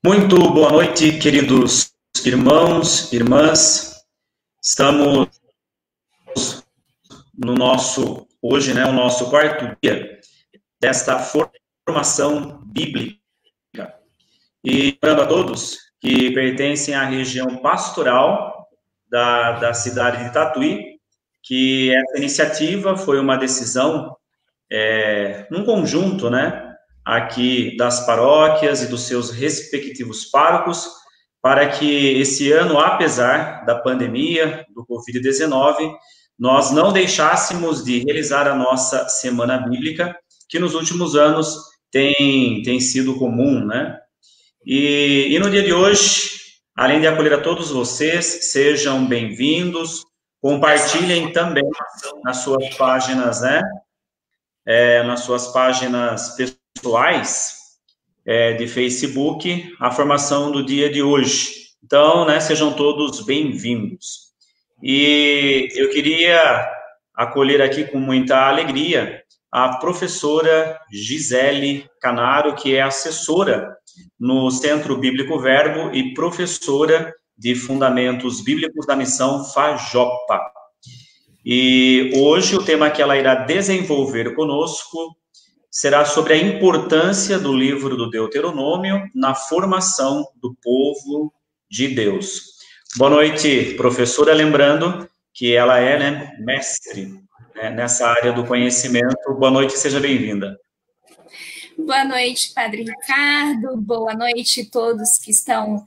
Muito boa noite, queridos irmãos, irmãs. Estamos no nosso, hoje, o nosso quarto dia desta formação bíblica. E lembrando a todos que pertencem à região pastoral da cidade de Tatuí, que essa iniciativa foi uma decisão, num conjunto, aqui das paróquias e dos seus respectivos párocos, para que esse ano, apesar da pandemia do Covid-19, nós não deixássemos de realizar a nossa Semana Bíblica, que nos últimos anos tem sido comum, E no dia de hoje, além de acolher a todos vocês, sejam bem-vindos, compartilhem também nas suas páginas, nas suas páginas pessoais de Facebook, a formação do dia de hoje. Então, sejam todos bem-vindos. E eu queria acolher aqui com muita alegria a professora Gisele Canaro, que é assessora no Centro Bíblico Verbo e professora de Fundamentos Bíblicos da Missão Fajopa. E hoje o tema que ela irá desenvolver conosco será sobre a importância do livro do Deuteronômio na formação do povo de Deus. Boa noite, professora, lembrando que ela é mestre nessa área do conhecimento. Boa noite, seja bem-vinda. Boa noite, Padre Ricardo, boa noite a todos que estão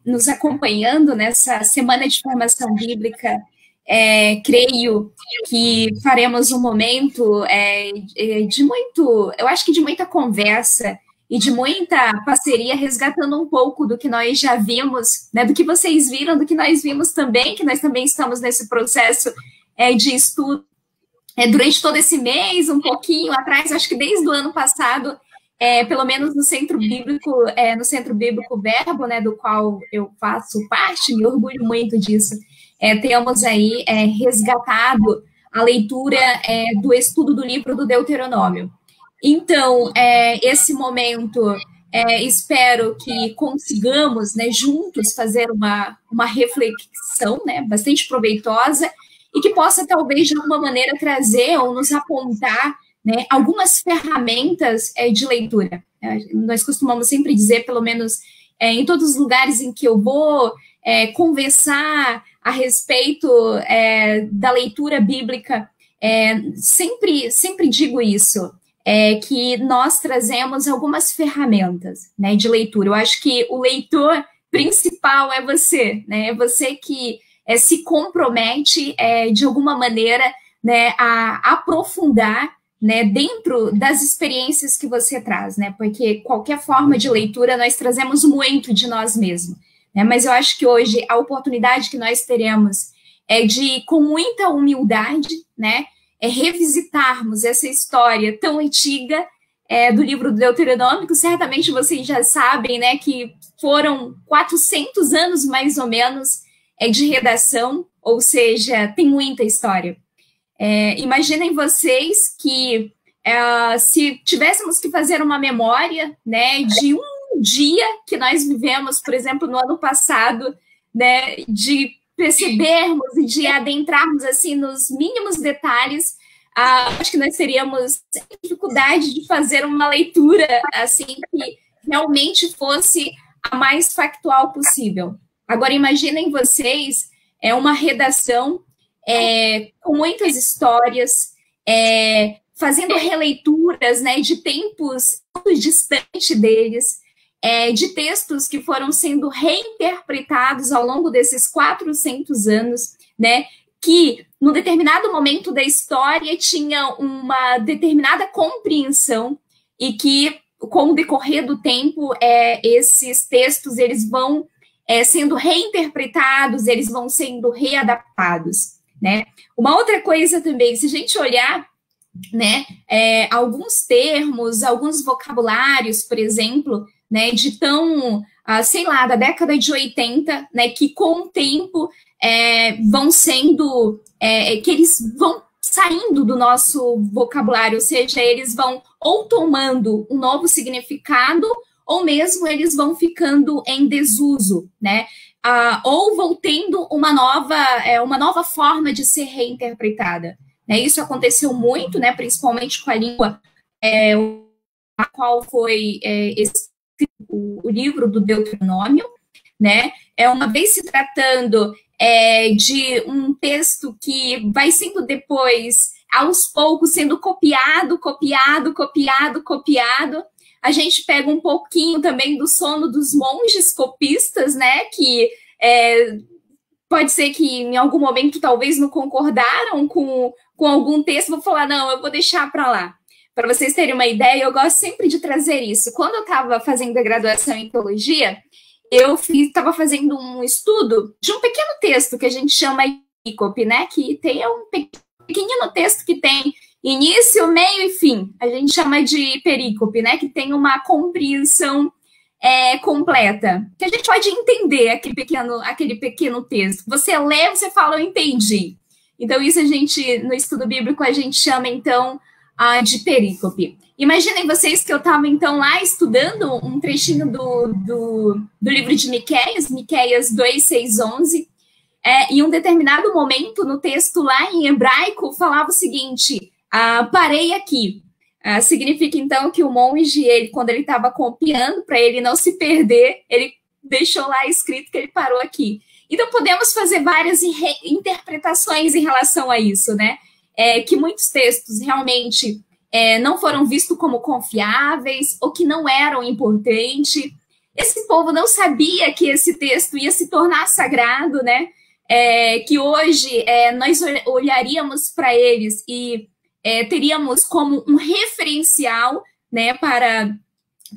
nos acompanhando nessa semana de formação bíblica. Creio que faremos um momento de muita conversa e de muita parceria, resgatando um pouco do que nós já vimos, do que vocês viram, do que nós vimos também, que nós também estamos nesse processo de estudo durante todo esse mês, um pouquinho atrás, acho que desde o ano passado, pelo menos no Centro Bíblico Verbo, do qual eu faço parte, me orgulho muito disso. Temos aí resgatado a leitura do estudo do livro do Deuteronômio. Então, esse momento, espero que consigamos, juntos, fazer uma reflexão, bastante proveitosa, e que possa, talvez, de alguma maneira, trazer ou nos apontar algumas ferramentas de leitura. Nós costumamos sempre dizer, pelo menos em todos os lugares em que eu vou conversar a respeito da leitura bíblica, sempre digo isso, que nós trazemos algumas ferramentas de leitura. Eu acho que o leitor principal é você, é você que se compromete, de alguma maneira, a aprofundar dentro das experiências que você traz, porque qualquer forma de leitura nós trazemos muito de nós mesmos. Mas eu acho que hoje a oportunidade que nós teremos é de, com muita humildade, revisitarmos essa história tão antiga do livro do Deuteronômio. Certamente vocês já sabem, que foram 400 anos, mais ou menos, de redação, ou seja, tem muita história. Imaginem vocês que se tivéssemos que fazer uma memória de um dia que nós vivemos, por exemplo, no ano passado, de percebermos e de adentrarmos assim nos mínimos detalhes, acho que nós teríamos dificuldade de fazer uma leitura assim que realmente fosse a mais factual possível. Agora, imaginem vocês uma redação com muitas histórias, fazendo releituras de tempos muito distantes deles, de textos que foram sendo reinterpretados ao longo desses 400 anos, que, num determinado momento da história, tinha uma determinada compreensão e que, com o decorrer do tempo, esses textos eles vão sendo reinterpretados, eles vão sendo readaptados, Uma outra coisa também, se a gente olhar, alguns termos, alguns vocabulários, por exemplo, de tão, sei lá, da década de 80, que com o tempo vão sendo, que eles vão saindo do nosso vocabulário, ou seja, eles vão ou tomando um novo significado ou mesmo eles vão ficando em desuso, né? Ou vão tendo uma nova forma de ser reinterpretada. Né? Isso aconteceu muito, né? Principalmente com a língua a qual foi escrito o livro do Deuteronômio, né? Uma vez se tratando de um texto que vai sendo depois, aos poucos, sendo copiado, a gente pega um pouquinho também do sono dos monges copistas, né? Que pode ser que em algum momento talvez não concordaram com algum texto, vou falar, não, eu vou deixar para lá. Para vocês terem uma ideia, eu gosto sempre de trazer isso. Quando eu estava fazendo a graduação em teologia, eu estava fazendo um estudo de um pequeno texto que a gente chama de perícope, né? Que tem um pequenino texto que tem início, meio e fim. A gente chama de perícope, né? Que tem uma compreensão completa. Que a gente pode entender aquele pequeno texto. Você lê, você fala, eu entendi. Então, isso no estudo bíblico, a gente chama, então, de perícope. Imaginem vocês que eu estava, então, lá estudando um trechinho do livro de Miqueias 2, 6, 11, em um determinado momento no texto lá em hebraico, falava o seguinte, parei aqui. Significa, então, que o monge, quando ele estava copiando, para ele não se perder, ele deixou lá escrito que ele parou aqui. Então, podemos fazer várias interpretações em relação a isso, né? Que muitos textos realmente não foram vistos como confiáveis ou que não eram importantes. Esse povo não sabia que esse texto ia se tornar sagrado, né? Que hoje nós olharíamos para eles e teríamos como um referencial, né, para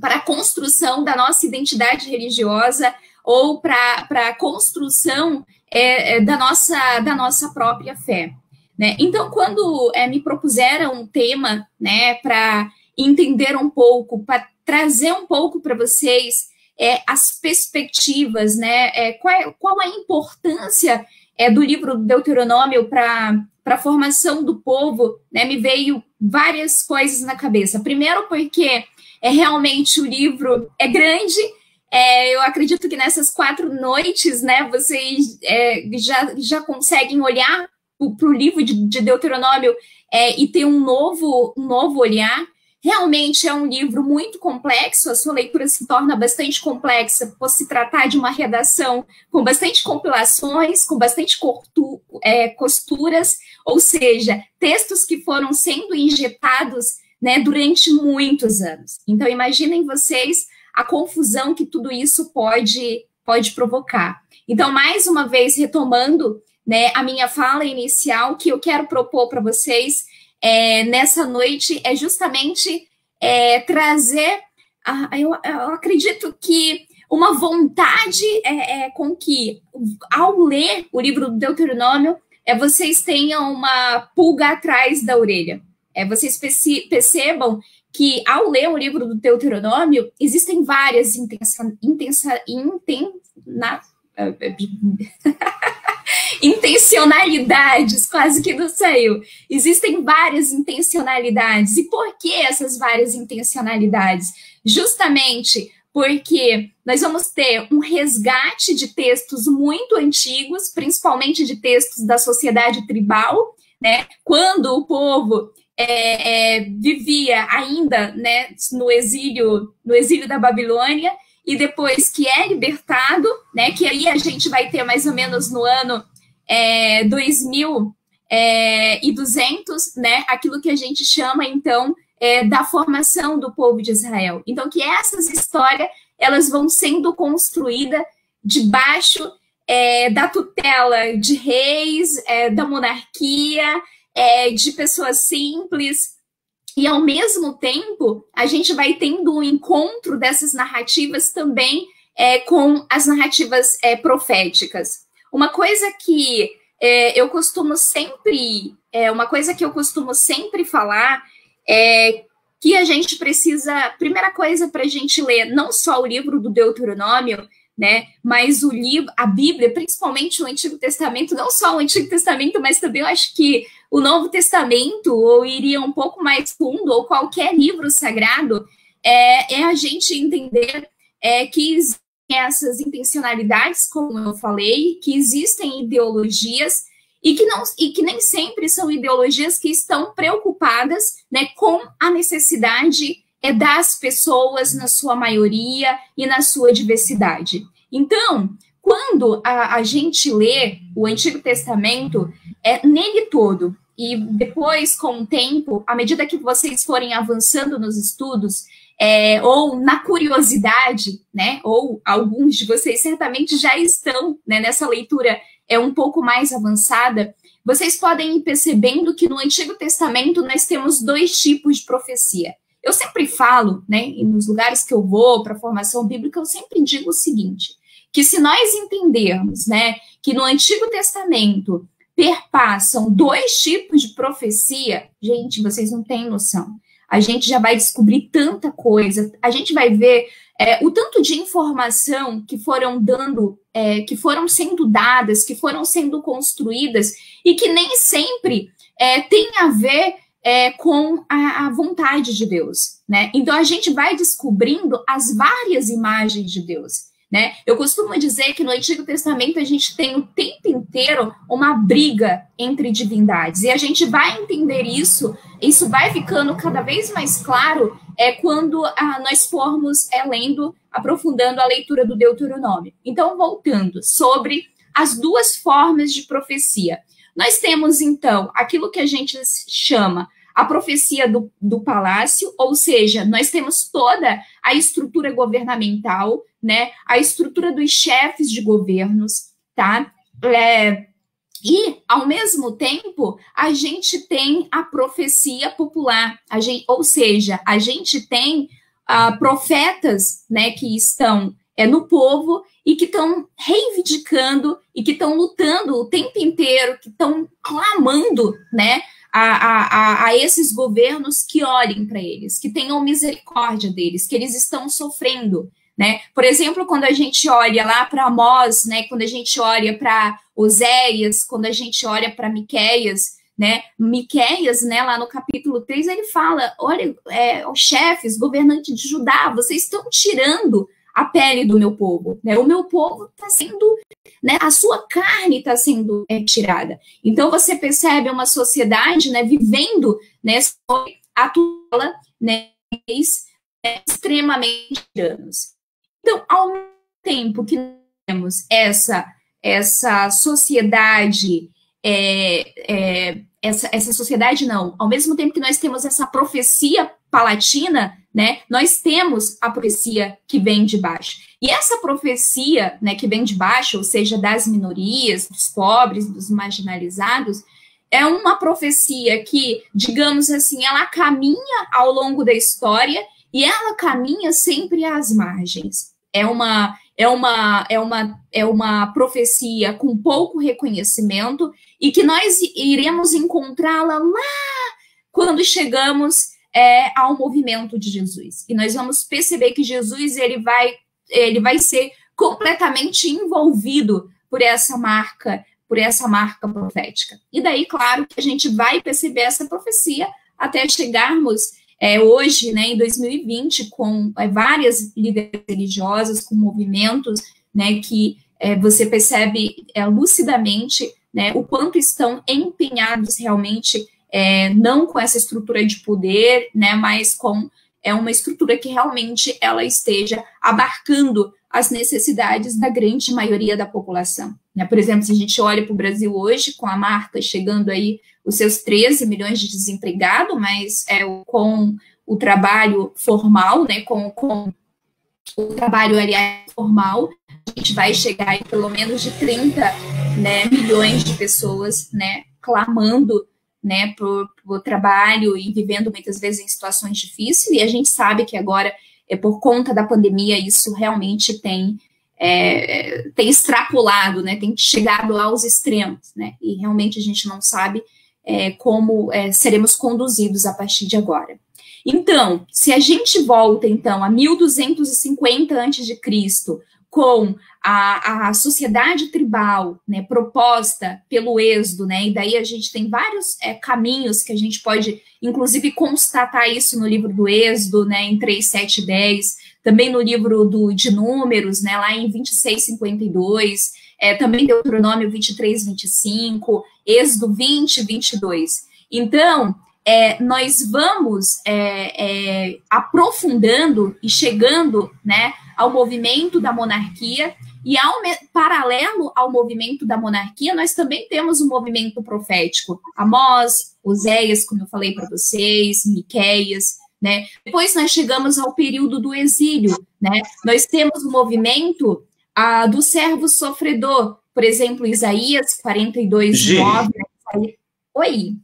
a construção da nossa identidade religiosa ou para a construção da nossa própria fé. Né? Então, quando me propuseram um tema, né, para entender um pouco, para trazer um pouco para vocês as perspectivas, né, qual a importância do livro do Deuteronômio para a formação do povo, né, me veio várias coisas na cabeça. Primeiro, porque realmente o livro é grande. Eu acredito que nessas 4 noites, né, vocês já conseguem olhar para o livro de Deuteronômio e ter um novo olhar. Realmente é um livro muito complexo, a sua leitura se torna bastante complexa por se tratar de uma redação com bastante compilações, com bastante costuras, ou seja, textos que foram sendo injetados, né, durante muitos anos. Então, imaginem vocês a confusão que tudo isso pode provocar. Então, mais uma vez, retomando, né, a minha fala inicial, que eu quero propor para vocês nessa noite é justamente trazer, eu acredito que uma vontade com que, ao ler o livro do Deuteronômio, vocês tenham uma pulga atrás da orelha. Vocês percebam que, ao ler o livro do Deuteronômio, existem várias intencionalidades, quase que não saiu. Existem várias intencionalidades. E por que essas várias intencionalidades? Justamente porque nós vamos ter um resgate de textos muito antigos, principalmente de textos da sociedade tribal, né? Quando o povo vivia ainda, né, no exílio da Babilônia, e depois que é libertado, né, que aí a gente vai ter mais ou menos no ano 2200, né, aquilo que a gente chama, então, da formação do povo de Israel. Então, que essas histórias, elas vão sendo construídas debaixo da tutela de reis, da monarquia, de pessoas simples. E, ao mesmo tempo, a gente vai tendo um encontro dessas narrativas também com as narrativas proféticas. Uma coisa que eu costumo sempre falar é que a gente precisa, primeira coisa para a gente ler, não só o livro do Deuteronômio, né, mas a Bíblia, principalmente o Antigo Testamento, não só o Antigo Testamento, mas também eu acho que o Novo Testamento, ou iria um pouco mais fundo, ou qualquer livro sagrado, é a gente entender que existem essas intencionalidades, como eu falei, que existem ideologias e que nem sempre são ideologias que estão preocupadas, né, com a necessidade das pessoas na sua maioria e na sua diversidade. Então, quando a gente lê o Antigo Testamento, nele todo, e depois, com o tempo, à medida que vocês forem avançando nos estudos, ou na curiosidade, né, ou alguns de vocês certamente já estão, né, nessa leitura um pouco mais avançada, vocês podem ir percebendo que no Antigo Testamento nós temos 2 tipos de profecia. Eu sempre falo, né, nos lugares que eu vou para a formação bíblica, eu sempre digo o seguinte, que se nós entendermos, né, que no Antigo Testamento perpassam 2 tipos de profecia, gente, vocês não têm noção. A gente já vai descobrir tanta coisa, a gente vai ver o tanto de informação que foram que foram sendo dadas, que foram sendo construídas, e que nem sempre tem a ver com a vontade de Deus, né? Então, a gente vai descobrindo as várias imagens de Deus, né? Eu costumo dizer que no Antigo Testamento a gente tem o tempo inteiro uma briga entre divindades, e a gente vai entender isso vai ficando cada vez mais claro quando nós formos aprofundando a leitura do Deuteronômio. Então, voltando sobre as 2 formas de profecia. Nós temos, então, aquilo que a gente chama a profecia do palácio, ou seja, nós temos toda a estrutura governamental, né, a estrutura dos chefes de governos, tá? E, ao mesmo tempo, a gente tem a profecia popular, ou seja, a gente tem profetas, né, que estão no povo e que estão reivindicando e que estão lutando o tempo inteiro, que estão clamando, né, a esses governos que olhem para eles, que tenham misericórdia deles, que eles estão sofrendo, né? Por exemplo, quando a gente olha lá para Amós, né, quando a gente olha para Oséias, quando a gente olha para Miqueias, né, lá no capítulo 3, ele fala, olha, os chefes, governantes de Judá, vocês estão tirando a pele do meu povo, né? O meu povo está sendo, né? A sua carne está sendo tirada. Então você percebe uma sociedade, né, vivendo, né, sob a tutela, né, extremamente tiranos. Então, ao mesmo tempo que temos essa sociedade, essa sociedade não, ao mesmo tempo que nós temos essa profecia palatina, né, nós temos a profecia que vem de baixo. E essa profecia, né, que vem de baixo, ou seja, das minorias, dos pobres, dos marginalizados, é uma profecia que, digamos assim, ela caminha ao longo da história e ela caminha sempre às margens. É uma profecia com pouco reconhecimento e que nós iremos encontrá-la lá quando chegamos ao movimento de Jesus. E nós vamos perceber que Jesus ele vai ser completamente envolvido por essa marca profética. E daí, claro, que a gente vai perceber essa profecia até chegarmos hoje, né, em 2020, com várias lideranças religiosas, com movimentos, né, que você percebe lucidamente, né, o quanto estão empenhados realmente, não com essa estrutura de poder, né, mas com uma estrutura que realmente ela esteja abarcando as necessidades da grande maioria da população. Né? Por exemplo, se a gente olha para o Brasil hoje, com a marca chegando aí os seus 13 milhões de desempregados, mas com o trabalho formal, né, com o trabalho formal, a gente vai chegar em pelo menos de 30, né, milhões de pessoas, né, clamando, né, por trabalho e vivendo muitas vezes em situações difíceis, e a gente sabe que agora, por conta da pandemia, isso realmente tem extrapolado, né, tem chegado aos extremos, né, e realmente a gente não sabe como seremos conduzidos a partir de agora. Então, se a gente volta, então, a 1250 a.C., com a sociedade tribal, né, proposta pelo Êxodo, né, e daí a gente tem vários caminhos que a gente pode, inclusive, constatar isso no livro do Êxodo, né, em 3, 7 e 10, também no livro de Números, né, lá em 26, 52, também Deuteronômio 23, 25, Êxodo 20, 22. Então, nós vamos aprofundando e chegando, né, ao movimento da monarquia, e paralelo ao movimento da monarquia, nós também temos o movimento profético. Amós, Oséias, como eu falei para vocês, Miqueias, né? Depois nós chegamos ao período do exílio, né? Nós temos o movimento do servo sofredor, por exemplo, Isaías 42, 9. Oi.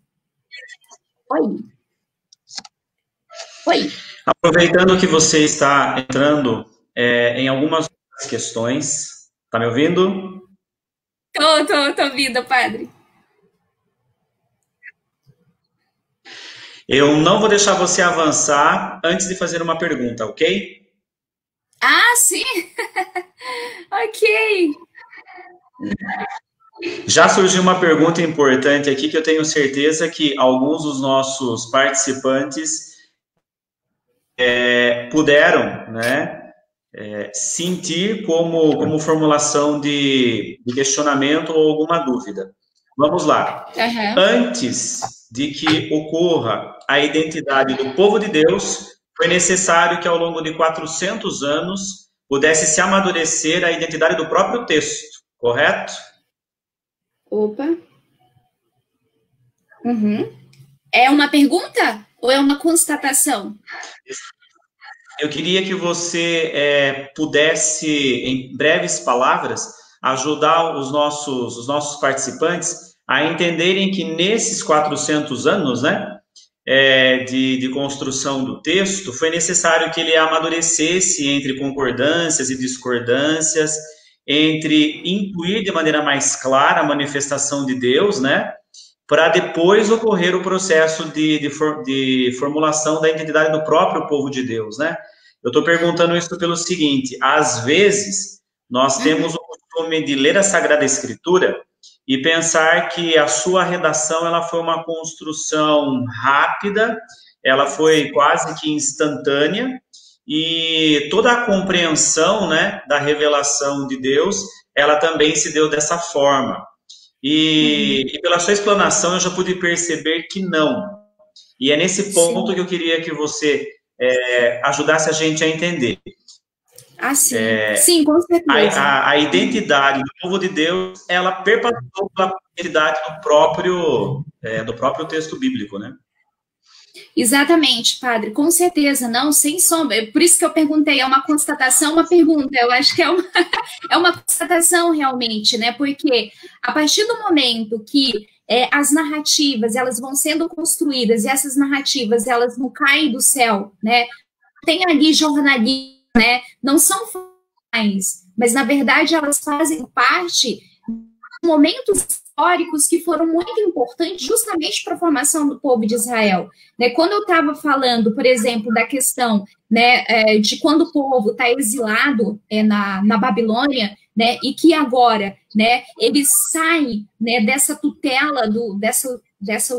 Aproveitando que você está entrando em algumas questões, tá me ouvindo? Tô ouvindo, padre. Eu não vou deixar você avançar antes de fazer uma pergunta, ok? Ah, sim! Ok. Já surgiu uma pergunta importante aqui que eu tenho certeza que alguns dos nossos participantes puderam, né, sentir como formulação de questionamento ou alguma dúvida. Vamos lá. Uhum. Antes de que ocorra a identidade do povo de Deus, foi necessário que ao longo de 400 anos pudesse se amadurecer a identidade do próprio texto, correto? Opa. Uhum. É uma pergunta ou é uma constatação? Eu queria que você pudesse, em breves palavras, ajudar os nossos participantes a entenderem que nesses 400 anos, né, de construção do texto, foi necessário que ele amadurecesse entre concordâncias e discordâncias, entre incluir de maneira mais clara a manifestação de Deus, né, para depois ocorrer o processo de formulação da identidade do próprio povo de Deus, né? Eu estou perguntando isso pelo seguinte: às vezes nós temos o costume de ler a Sagrada Escritura e pensar que a sua redação ela foi uma construção rápida, ela foi quase que instantânea, e toda a compreensão, né, da revelação de Deus, ela também se deu dessa forma. E pela sua explanação eu já pude perceber que não. E é nesse ponto que eu queria que você ajudasse a gente a entender. Ah, sim. Sim, com certeza. A identidade do povo de Deus, ela perpassou pela identidade do próprio texto bíblico, né? Exatamente, padre, com certeza, não, sem sombra. Por isso que eu perguntei, é uma constatação, uma pergunta? Eu acho que é uma constatação realmente, né? Porque a partir do momento que as narrativas, elas vão sendo construídas e essas narrativas, elas não caem do céu, né? Tem ali jornalismo, né? Não são fãs, mas na verdade elas fazem parte de momentos históricos que foram muito importantes justamente para a formação do povo de Israel. Né? Quando eu estava falando, por exemplo, da questão, né, de quando o povo está exilado na Babilônia, né, e que agora, né, eles saem, né, dessa tutela dessa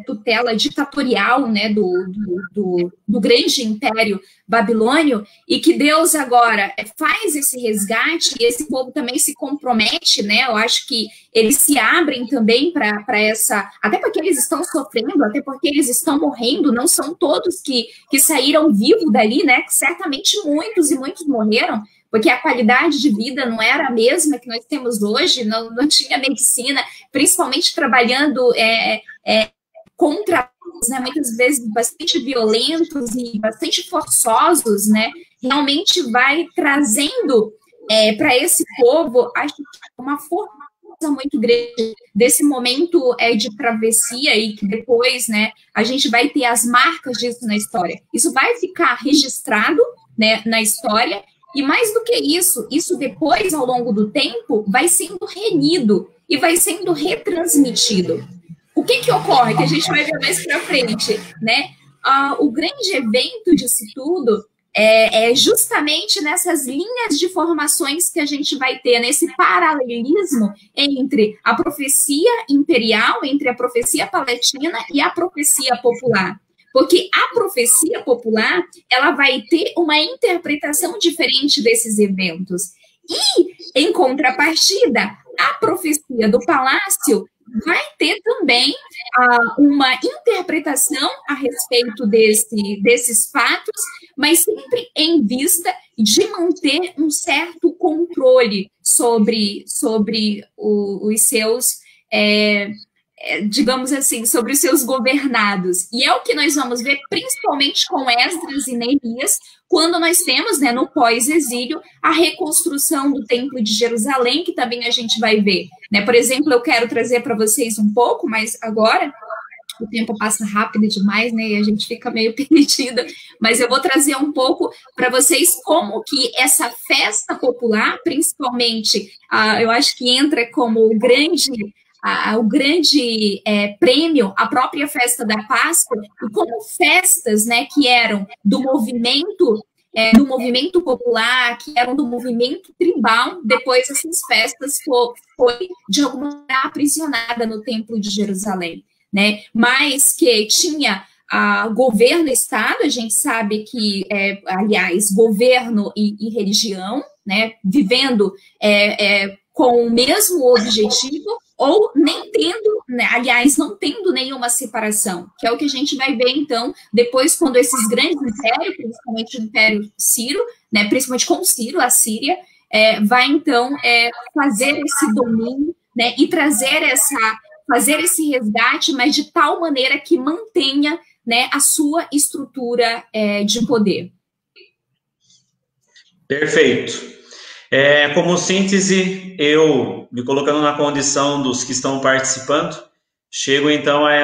tutela ditatorial, né, do grande império babilônio, e que Deus agora faz esse resgate, e esse povo também se compromete, né, eu acho que eles se abrem também para essa, até porque eles estão sofrendo, até porque eles estão morrendo, não são todos que saíram vivos dali, né, certamente muitos e muitos morreram, porque a qualidade de vida não era a mesma que nós temos hoje, não tinha medicina, principalmente trabalhando contra, né, muitas vezes bastante violentos e bastante forçosos, né, realmente vai trazendo para esse povo, acho que uma força muito grande desse momento de travessia e que depois, né, a gente vai ter as marcas disso na história. Isso vai ficar registrado, né, na história. E mais do que isso depois, ao longo do tempo, vai sendo relido e vai sendo retransmitido. O que ocorre? Que a gente vai ver mais para frente, né? O grande evento disso tudo é justamente nessas linhas de formações que a gente vai ter, nesse paralelismo entre a profecia imperial, entre a profecia palestina e a profecia popular. Porque a profecia popular, ela vai ter uma interpretação diferente desses eventos. E, em contrapartida, a profecia do palácio vai ter também uma interpretação a respeito desses fatos, mas sempre em vista de manter um certo controle sobre os seus, digamos assim, sobre os seus governados. E é o que nós vamos ver principalmente com Esdras e Neemias, quando nós temos, né, no pós-exílio, a reconstrução do Templo de Jerusalém, que também a gente vai ver. Né? Por exemplo, eu quero trazer para vocês um pouco, mas agora o tempo passa rápido demais, né, e a gente fica meio perdida, mas eu vou trazer um pouco para vocês como que essa festa popular, principalmente, eu acho que entra como o grande prêmio, a própria festa da Páscoa, e como festas, né, que eram do movimento popular, que eram do movimento tribal, depois essas festas foi de alguma maneira aprisionada no Templo de Jerusalém, né, mas que tinha governo e Estado, a gente sabe que, aliás, governo e religião, né, vivendo com o mesmo objetivo, ou nem tendo, né, aliás, não tendo nenhuma separação, que é o que a gente vai ver, então, depois, quando esses grandes impérios, principalmente o Império Ciro, né, principalmente com Ciro, a Síria, vai, então, fazer esse domínio, né, e fazer esse resgate, mas de tal maneira que mantenha, né, a sua estrutura de poder. Perfeito. Como síntese, eu, me colocando na condição dos que estão participando, chego então a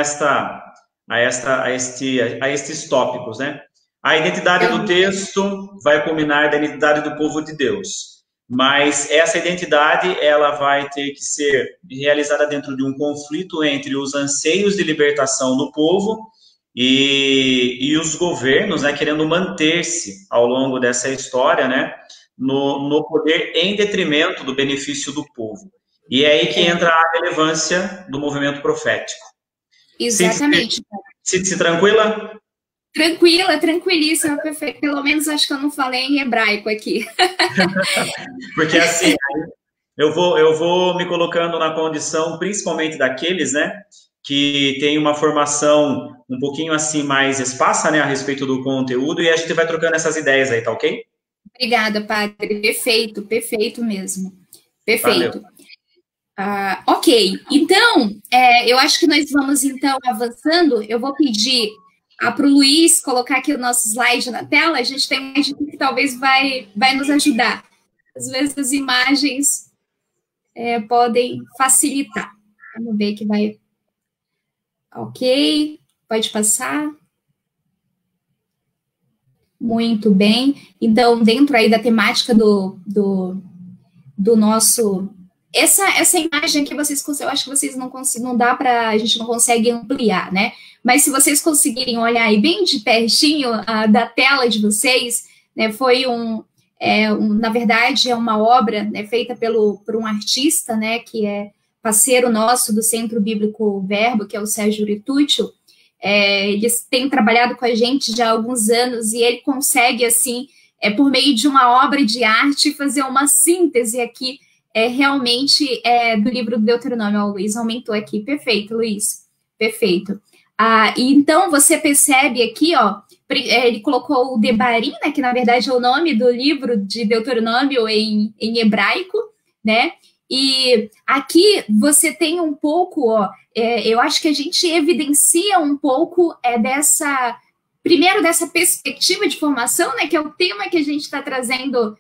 estes tópicos, né? A identidade do texto vai culminar da identidade do povo de Deus, mas essa identidade ela vai ter que ser realizada dentro de um conflito entre os anseios de libertação do povo e os governos, né, querendo manter-se ao longo dessa história, né, no poder em detrimento do benefício do povo. E é aí que entra a relevância do movimento profético. Exatamente. Se tranquila? Tranquila, tranquilíssima, perfeito. Pelo menos acho que eu não falei em hebraico aqui. Porque assim, eu vou me colocando na condição, principalmente daqueles, né, que tem uma formação um pouquinho assim mais esparsa, né, a respeito do conteúdo, e a gente vai trocando essas ideias aí, tá ok? Obrigada, padre. Perfeito, perfeito mesmo. Perfeito. Ok, então, eu acho que nós vamos, então, avançando. Eu vou pedir para o Luiz colocar aqui o nosso slide na tela. A gente tem uma dica que talvez vai nos ajudar. Às vezes as imagens podem facilitar. Vamos ver que vai... Ok, pode passar. Muito bem. Então, dentro aí da temática do nosso... Essa imagem que vocês conseguem, eu acho que vocês não conseguem, não dá para, a gente não consegue ampliar, né? Mas se vocês conseguirem olhar aí bem de pertinho da tela de vocês, né, foi na verdade, é uma obra, né, feita por um artista, né, que é parceiro nosso do Centro Bíblico Verbo, que é o Sérgio Rituccio. Eles têm trabalhado com a gente já há alguns anos e ele consegue, assim, por meio de uma obra de arte, fazer uma síntese aqui, realmente, do livro do Deuteronômio. O Luiz aumentou aqui. Perfeito, Luiz. Perfeito. E então, você percebe aqui, ó, ele colocou o Devarim, né, que na verdade é o nome do livro de Deuteronômio em hebraico, né? E aqui você tem um pouco, ó, eu acho que a gente evidencia um pouco dessa perspectiva de formação, né, que é o tema que a gente está trazendo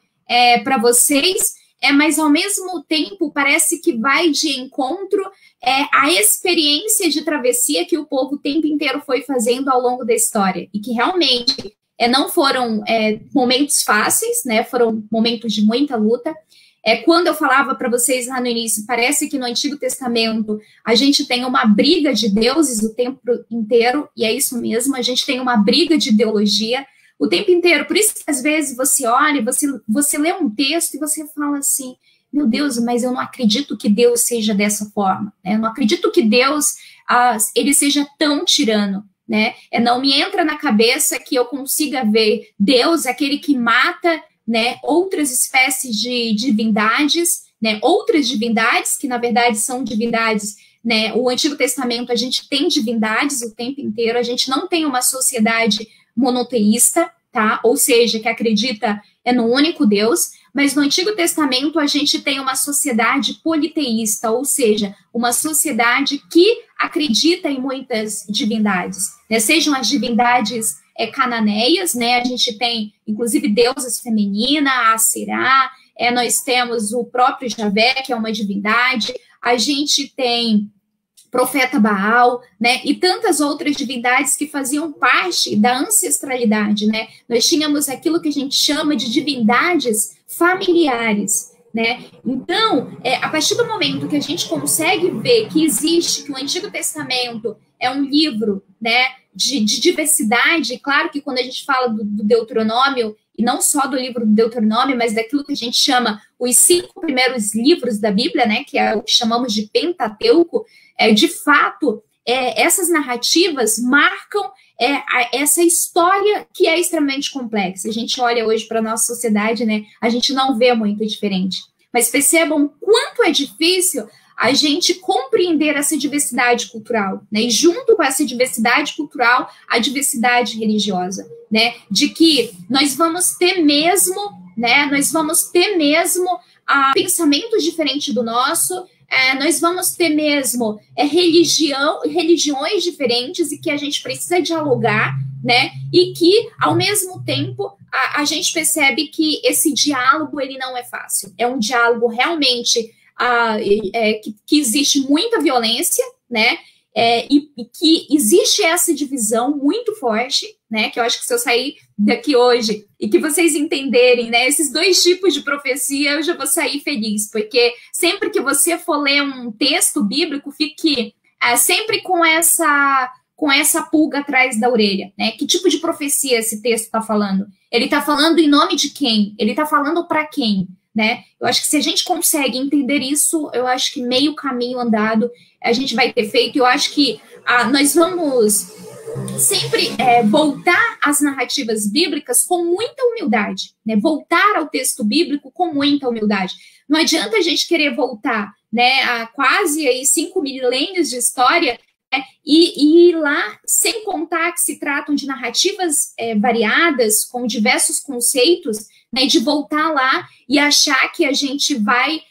para vocês, mas ao mesmo tempo parece que vai de encontro à experiência de travessia que o povo o tempo inteiro foi fazendo ao longo da história, e que realmente não foram momentos fáceis, né, foram momentos de muita luta. Quando eu falava para vocês lá no início, parece que no Antigo Testamento a gente tem uma briga de deuses o tempo inteiro, e é isso mesmo, a gente tem uma briga de ideologia, O tempo inteiro. Por isso que às vezes você olha, você lê um texto e você fala assim, meu Deus, mas eu não acredito que Deus seja dessa forma, né? Eu não acredito que Deus, ele seja tão tirano, né? Não me entra na cabeça que eu consiga ver Deus, aquele que mata, né, outras espécies de divindades, né, outras divindades, que na verdade são divindades, né, o Antigo Testamento a gente tem divindades o tempo inteiro, a gente não tem uma sociedade monoteísta, tá? Ou seja, que acredita no único Deus, mas no Antigo Testamento a gente tem uma sociedade politeísta, ou seja, uma sociedade que acredita em muitas divindades, né? Sejam as divindades cananeias, né? A gente tem, inclusive, deusas femininas, a Será, nós temos o próprio Javé, que é uma divindade, a gente tem profeta Baal, né, e tantas outras divindades que faziam parte da ancestralidade, né? Nós tínhamos aquilo que a gente chama de divindades familiares, né? Então, a partir do momento que a gente consegue ver que existe, que o Antigo Testamento é um livro, né, de diversidade, claro que quando a gente fala do Deuteronômio, e não só do livro do Deuteronômio, mas daquilo que a gente chama os 5 primeiros livros da Bíblia, né, que é o que chamamos de Pentateuco, de fato, essas narrativas marcam essa história que é extremamente complexa. A gente olha hoje para a nossa sociedade, né, a gente não vê muito diferente. Mas percebam quanto é difícil a gente compreender essa diversidade cultural, né? E junto com essa diversidade cultural, a diversidade religiosa, né? De que nós vamos ter mesmo, né? Nós vamos ter mesmo pensamentos diferentes do nosso, nós vamos ter mesmo religiões diferentes e que a gente precisa dialogar, né? E que, ao mesmo tempo, a gente percebe que esse diálogo, ele não é fácil. É um diálogo realmente que existe muita violência, né? E que existe essa divisão muito forte, né? Que eu acho que se eu sair daqui hoje e que vocês entenderem, né, esses 2 tipos de profecia, eu já vou sair feliz, porque sempre que você for ler um texto bíblico, fique sempre com essa pulga atrás da orelha, né? Que tipo de profecia esse texto está falando? Ele está falando em nome de quem? Ele está falando para quem? Né? Eu acho que se a gente consegue entender isso, eu acho que meio caminho andado a gente vai ter feito. Eu acho que nós vamos sempre voltar às narrativas bíblicas com muita humildade, né? Voltar ao texto bíblico com muita humildade. Não adianta a gente querer voltar, né, a quase aí 5 milênios de história, né, e ir lá sem contar que se tratam de narrativas variadas, com diversos conceitos, né, de voltar lá e achar que a gente vai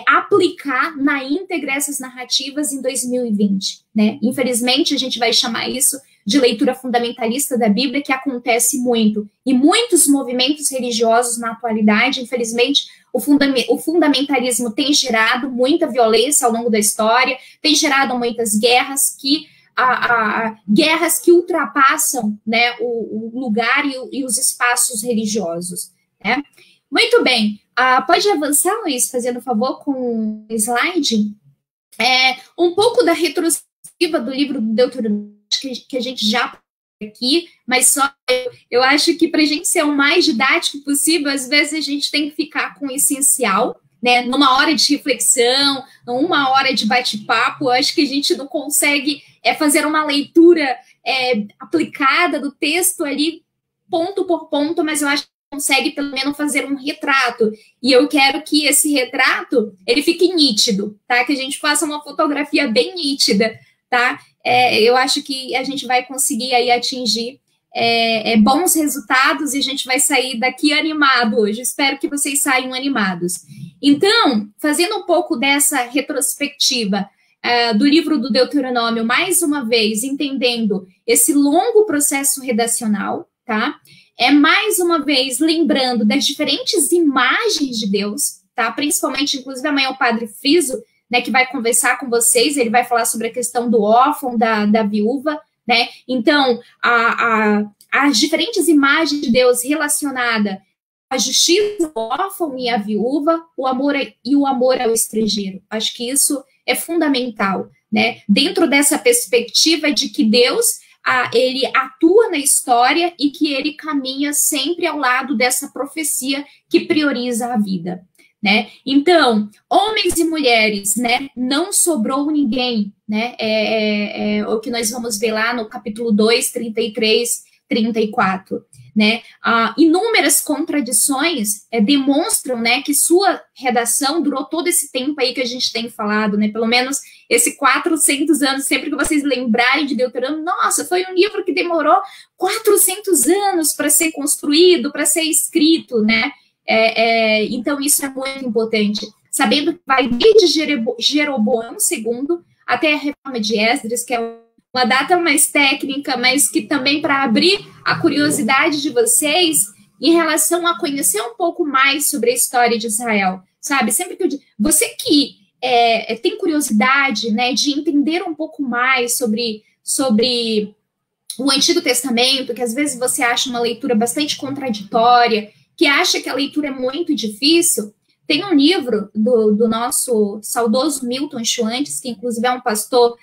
aplicar na íntegra essas narrativas em 2020, né? Infelizmente, a gente vai chamar isso de leitura fundamentalista da Bíblia, que acontece muito. E muitos movimentos religiosos na atualidade, infelizmente, o fundamentalismo tem gerado muita violência ao longo da história, tem gerado muitas guerras guerras que ultrapassam, né, o lugar e os espaços religiosos, né? Muito bem. Pode avançar, Luiz, fazendo favor com o slide? Um pouco da retrospectiva do livro do Deuteronômio, que a gente já aqui, mas só eu acho que para a gente ser o mais didático possível, às vezes a gente tem que ficar com o essencial, né? Numa hora de reflexão, uma hora de bate-papo, acho que a gente não consegue fazer uma leitura aplicada do texto ali, ponto por ponto, mas eu acho que consegue pelo menos fazer um retrato, e eu quero que esse retrato, ele fique nítido, tá? Que a gente faça uma fotografia bem nítida, tá? Eu acho que a gente vai conseguir aí atingir bons resultados e a gente vai sair daqui animado hoje. Espero que vocês saiam animados. Então, fazendo um pouco dessa retrospectiva do livro do Deuteronômio, mais uma vez, entendendo esse longo processo redacional, tá? Mais uma vez, lembrando das diferentes imagens de Deus, tá? Principalmente, inclusive, amanhã o Padre Friso, né, que vai conversar com vocês, ele vai falar sobre a questão do órfão, da viúva, né? Então, as diferentes imagens de Deus relacionadas à justiça, ao órfão e à viúva, o amor ao estrangeiro. Acho que isso é fundamental, né? Dentro dessa perspectiva de que Deus ele atua na história e que ele caminha sempre ao lado dessa profecia que prioriza a vida, né? Então, homens e mulheres, né? Não sobrou ninguém, né? O que nós vamos ver lá no capítulo 2, 33, 34. Né? Inúmeras contradições demonstram, né, que sua redação durou todo esse tempo aí que a gente tem falado, né? Pelo menos esse 400 anos, sempre que vocês lembrarem de Deuteronômio, nossa, foi um livro que demorou 400 anos para ser construído, para ser escrito, né? Então, isso é muito importante. Sabendo que vai desde Jeroboão II até a reforma de Esdras, que é uma data mais técnica, mas que também para abrir a curiosidade de vocês em relação a conhecer um pouco mais sobre a história de Israel, sabe? Sempre que você que tem curiosidade, né, de entender um pouco mais sobre o Antigo Testamento, que às vezes você acha uma leitura bastante contraditória, que acha que a leitura é muito difícil, tem um livro do nosso saudoso Milton Schwantes, que inclusive é um pastor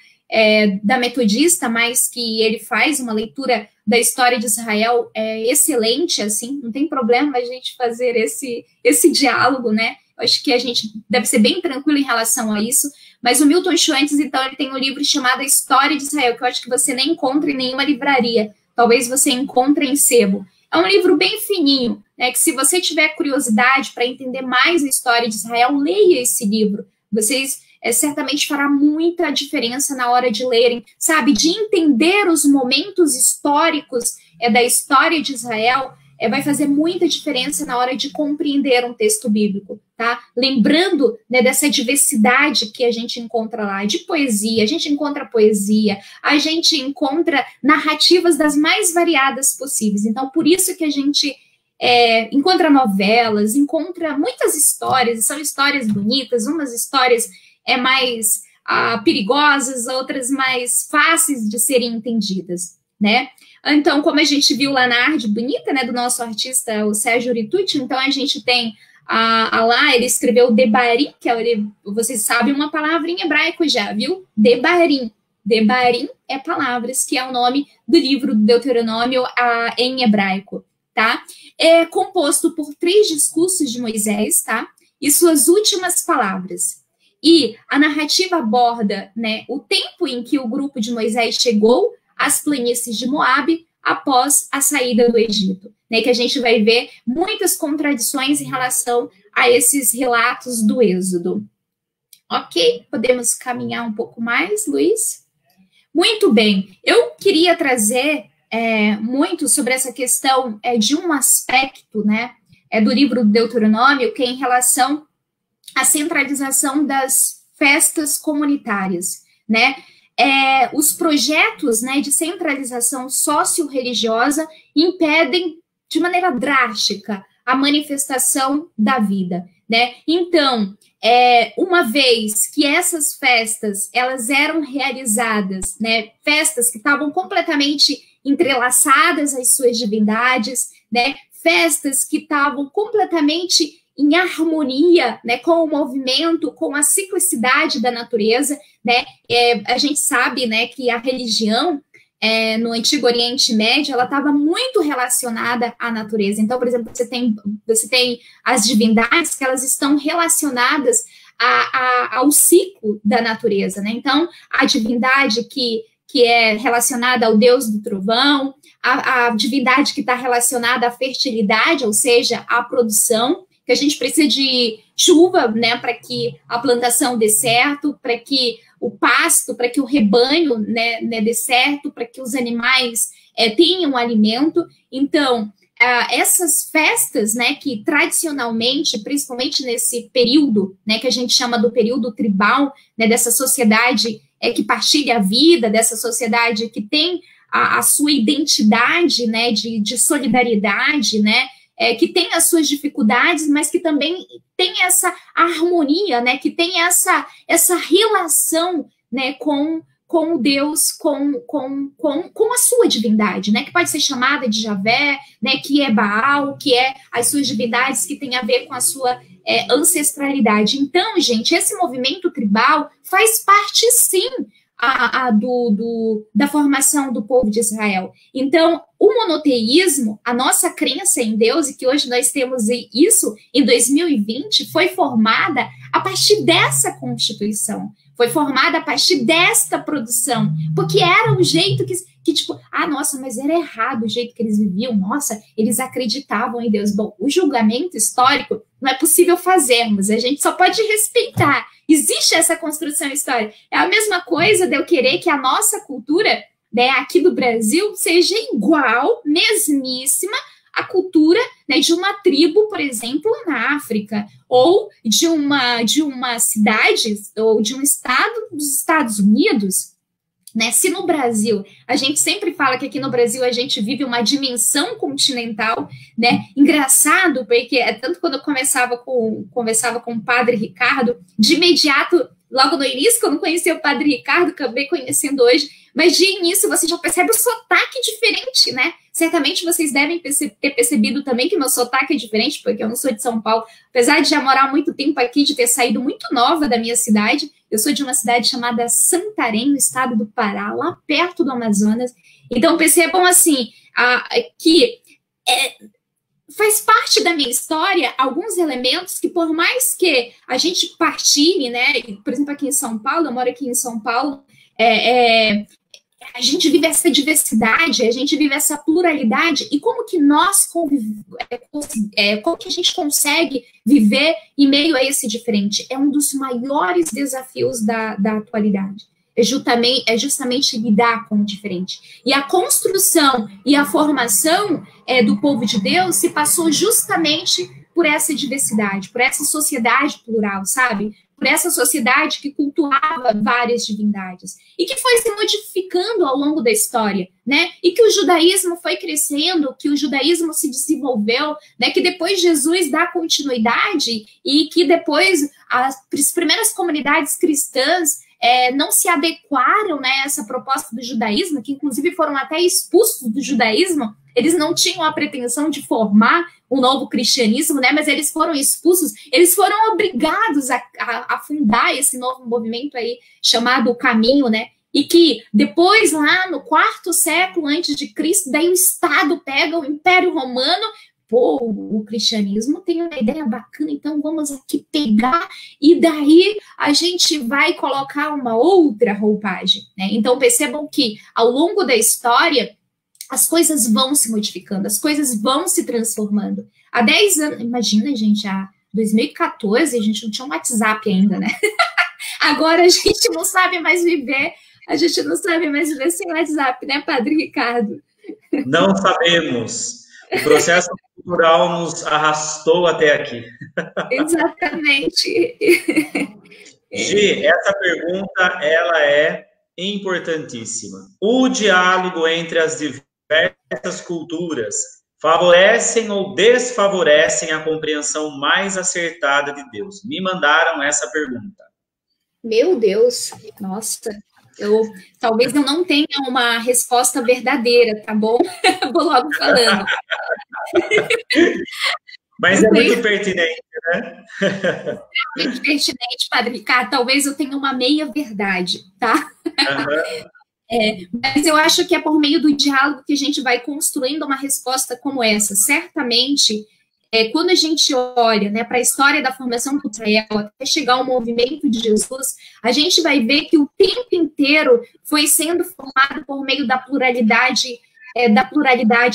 da Metodista, mas que ele faz uma leitura da história de Israel excelente, assim, não tem problema a gente fazer esse diálogo, né? Eu acho que a gente deve ser bem tranquilo em relação a isso, mas o Milton Schwantes, então, ele tem um livro chamado História de Israel, que eu acho que você nem encontra em nenhuma livraria, talvez você encontre em sebo. É um livro bem fininho, né, que se você tiver curiosidade para entender mais a história de Israel, leia esse livro. Vocês certamente fará muita diferença na hora de lerem, sabe? De entender os momentos históricos da história de Israel, vai fazer muita diferença na hora de compreender um texto bíblico, tá? Lembrando, né, dessa diversidade que a gente encontra lá, de poesia, a gente encontra narrativas das mais variadas possíveis. Então, por isso que a gente encontra novelas, encontra muitas histórias, são histórias bonitas, umas histórias mais perigosas, outras mais fáceis de serem entendidas, né? Então, como a gente viu lá na arte bonita, né, do nosso artista, o Sérgio Ritucci, então a gente tem lá, ele escreveu Debarim, que vocês sabem uma palavra em hebraico já, viu? Debarim. Debarim é palavras, que é o nome do livro do Deuteronômio em hebraico, tá? É composto por 3 discursos de Moisés, tá? E suas últimas palavras. E a narrativa aborda, né, o tempo em que o grupo de Moisés chegou às planícies de Moabe após a saída do Egito, né, que a gente vai ver muitas contradições em relação a esses relatos do Êxodo. Ok? Podemos caminhar um pouco mais, Luiz? Muito bem. Eu queria trazer muito sobre essa questão de um aspecto, né, do livro do Deuteronômio, que é em relação a centralização das festas comunitárias, né? Os projetos, né, de centralização socio-religiosa impedem de maneira drástica a manifestação da vida, né? Então, uma vez que essas festas elas eram realizadas, né, festas que estavam completamente entrelaçadas às suas divindades, né, festas que estavam completamente em harmonia, né, com o movimento, com a ciclicidade da natureza, né? A gente sabe, né, que a religião no Antigo Oriente Médio ela estava muito relacionada à natureza. Então, por exemplo, você tem as divindades que elas estão relacionadas ao ciclo da natureza, né? Então, a divindade que é relacionada ao deus do trovão, a divindade que está relacionada à fertilidade, ou seja, à produção, que a gente precisa de chuva, né, para que a plantação dê certo, para que o pasto, para que o rebanho, né, dê certo, para que os animais tenham alimento. Então, essas festas, né, que tradicionalmente, principalmente nesse período, né, que a gente chama do período tribal, né, dessa sociedade que partilha a vida, dessa sociedade que tem a sua identidade, né, de solidariedade, né, que tem as suas dificuldades, mas que também tem essa harmonia, né, que tem essa relação, né, com Deus, com a sua divindade, né, que pode ser chamada de Javé, né, que é Baal, que é as suas divindades que tem a ver com a sua ancestralidade. Então, gente, esse movimento tribal faz parte, sim, da formação do povo de Israel. Então, o monoteísmo, a nossa crença em Deus, e que hoje nós temos isso em 2020, foi formada a partir dessa Constituição, foi formada a partir desta produção, porque era um jeito que tipo, nossa, mas era errado o jeito que eles viviam, nossa, eles acreditavam em Deus. Bom, o julgamento histórico não é possível fazermos, a gente só pode respeitar. Existe essa construção histórica. É a mesma coisa de eu querer que a nossa cultura, né, aqui do Brasil, seja igual, mesmíssima, à cultura, né, de uma tribo, por exemplo, na África, ou de uma cidade, ou de um estado dos Estados Unidos. Né? Se no Brasil, a gente sempre fala que aqui no Brasil a gente vive uma dimensão continental, né? Engraçado, porque tanto quando eu conversava com o padre Ricardo, de imediato, logo no início, que eu não conhecia o padre Ricardo, acabei conhecendo hoje, mas de início você já percebe o sotaque diferente, né? Certamente vocês devem ter percebido também que meu sotaque é diferente, porque eu não sou de São Paulo, apesar de já morar muito tempo aqui, de ter saído muito nova da minha cidade. Eu sou de uma cidade chamada Santarém, no estado do Pará, lá perto do Amazonas. Então, percebam assim, que faz parte da minha história alguns elementos que, por mais que a gente partilhe, né? Por exemplo, aqui em São Paulo, eu moro aqui em São Paulo, a gente vive essa diversidade, a gente vive essa pluralidade, e como que nós como que a gente consegue viver em meio a esse diferente? É um dos maiores desafios da atualidade. É justamente lidar com o diferente. E a construção e a formação do povo de Deus se passou justamente por essa diversidade, por essa sociedade plural, sabe? Por essa sociedade que cultuava várias divindades e que foi se modificando ao longo da história, né? E que o judaísmo foi crescendo, que o judaísmo se desenvolveu, né? Que depois Jesus dá continuidade e que depois as primeiras comunidades cristãs não se adequaram, né, a essa proposta do judaísmo, que inclusive foram até expulsos do judaísmo. Eles não tinham a pretensão de formar um novo cristianismo, né, mas eles foram expulsos, eles foram obrigados a fundar esse novo movimento aí, chamado o Caminho, né, e que depois, lá no 4º século antes de Cristo, daí o Estado pega o Império Romano. Pô, o cristianismo tem uma ideia bacana, então vamos aqui pegar e daí a gente vai colocar uma outra roupagem, né? Então percebam que ao longo da história as coisas vão se modificando, as coisas vão se transformando. Há 10 anos, imagina, gente, há 2014 a gente não tinha um WhatsApp ainda, né? Agora a gente não sabe mais viver, sem WhatsApp, né, Padre Ricardo? Não sabemos. O processo cultural nos arrastou até aqui. Exatamente. Gi, essa pergunta, ela é importantíssima. O diálogo entre as diversas culturas favorecem ou desfavorecem a compreensão mais acertada de Deus? Me mandaram essa pergunta. Meu Deus, nossa. Talvez eu não tenha uma resposta verdadeira, tá bom? Vou logo falando. Mas é muito pertinente, né? Muito pertinente, Padre Ricardo. Talvez eu tenha uma meia-verdade, tá? Mas eu acho que é por meio do diálogo que a gente vai construindo uma resposta como essa. Certamente, quando a gente olha, né, para a história da formação de Israel, até chegar ao movimento de Jesus, a gente vai ver que o tempo inteiro foi sendo formado por meio da pluralidade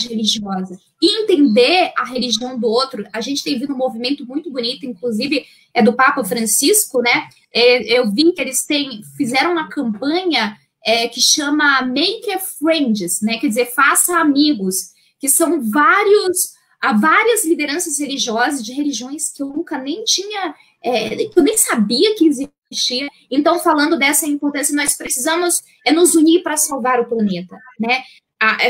religiosa. E entender a religião do outro, a gente tem visto um movimento muito bonito, inclusive do Papa Francisco, né? Eu vi que eles fizeram uma campanha que chama Make Friends, né? Quer dizer, faça amigos, que são várias lideranças religiosas de religiões que eu nunca nem tinha, que eu nem sabia que existia. Então, falando dessa importância, nós precisamos nos unir para salvar o planeta, né?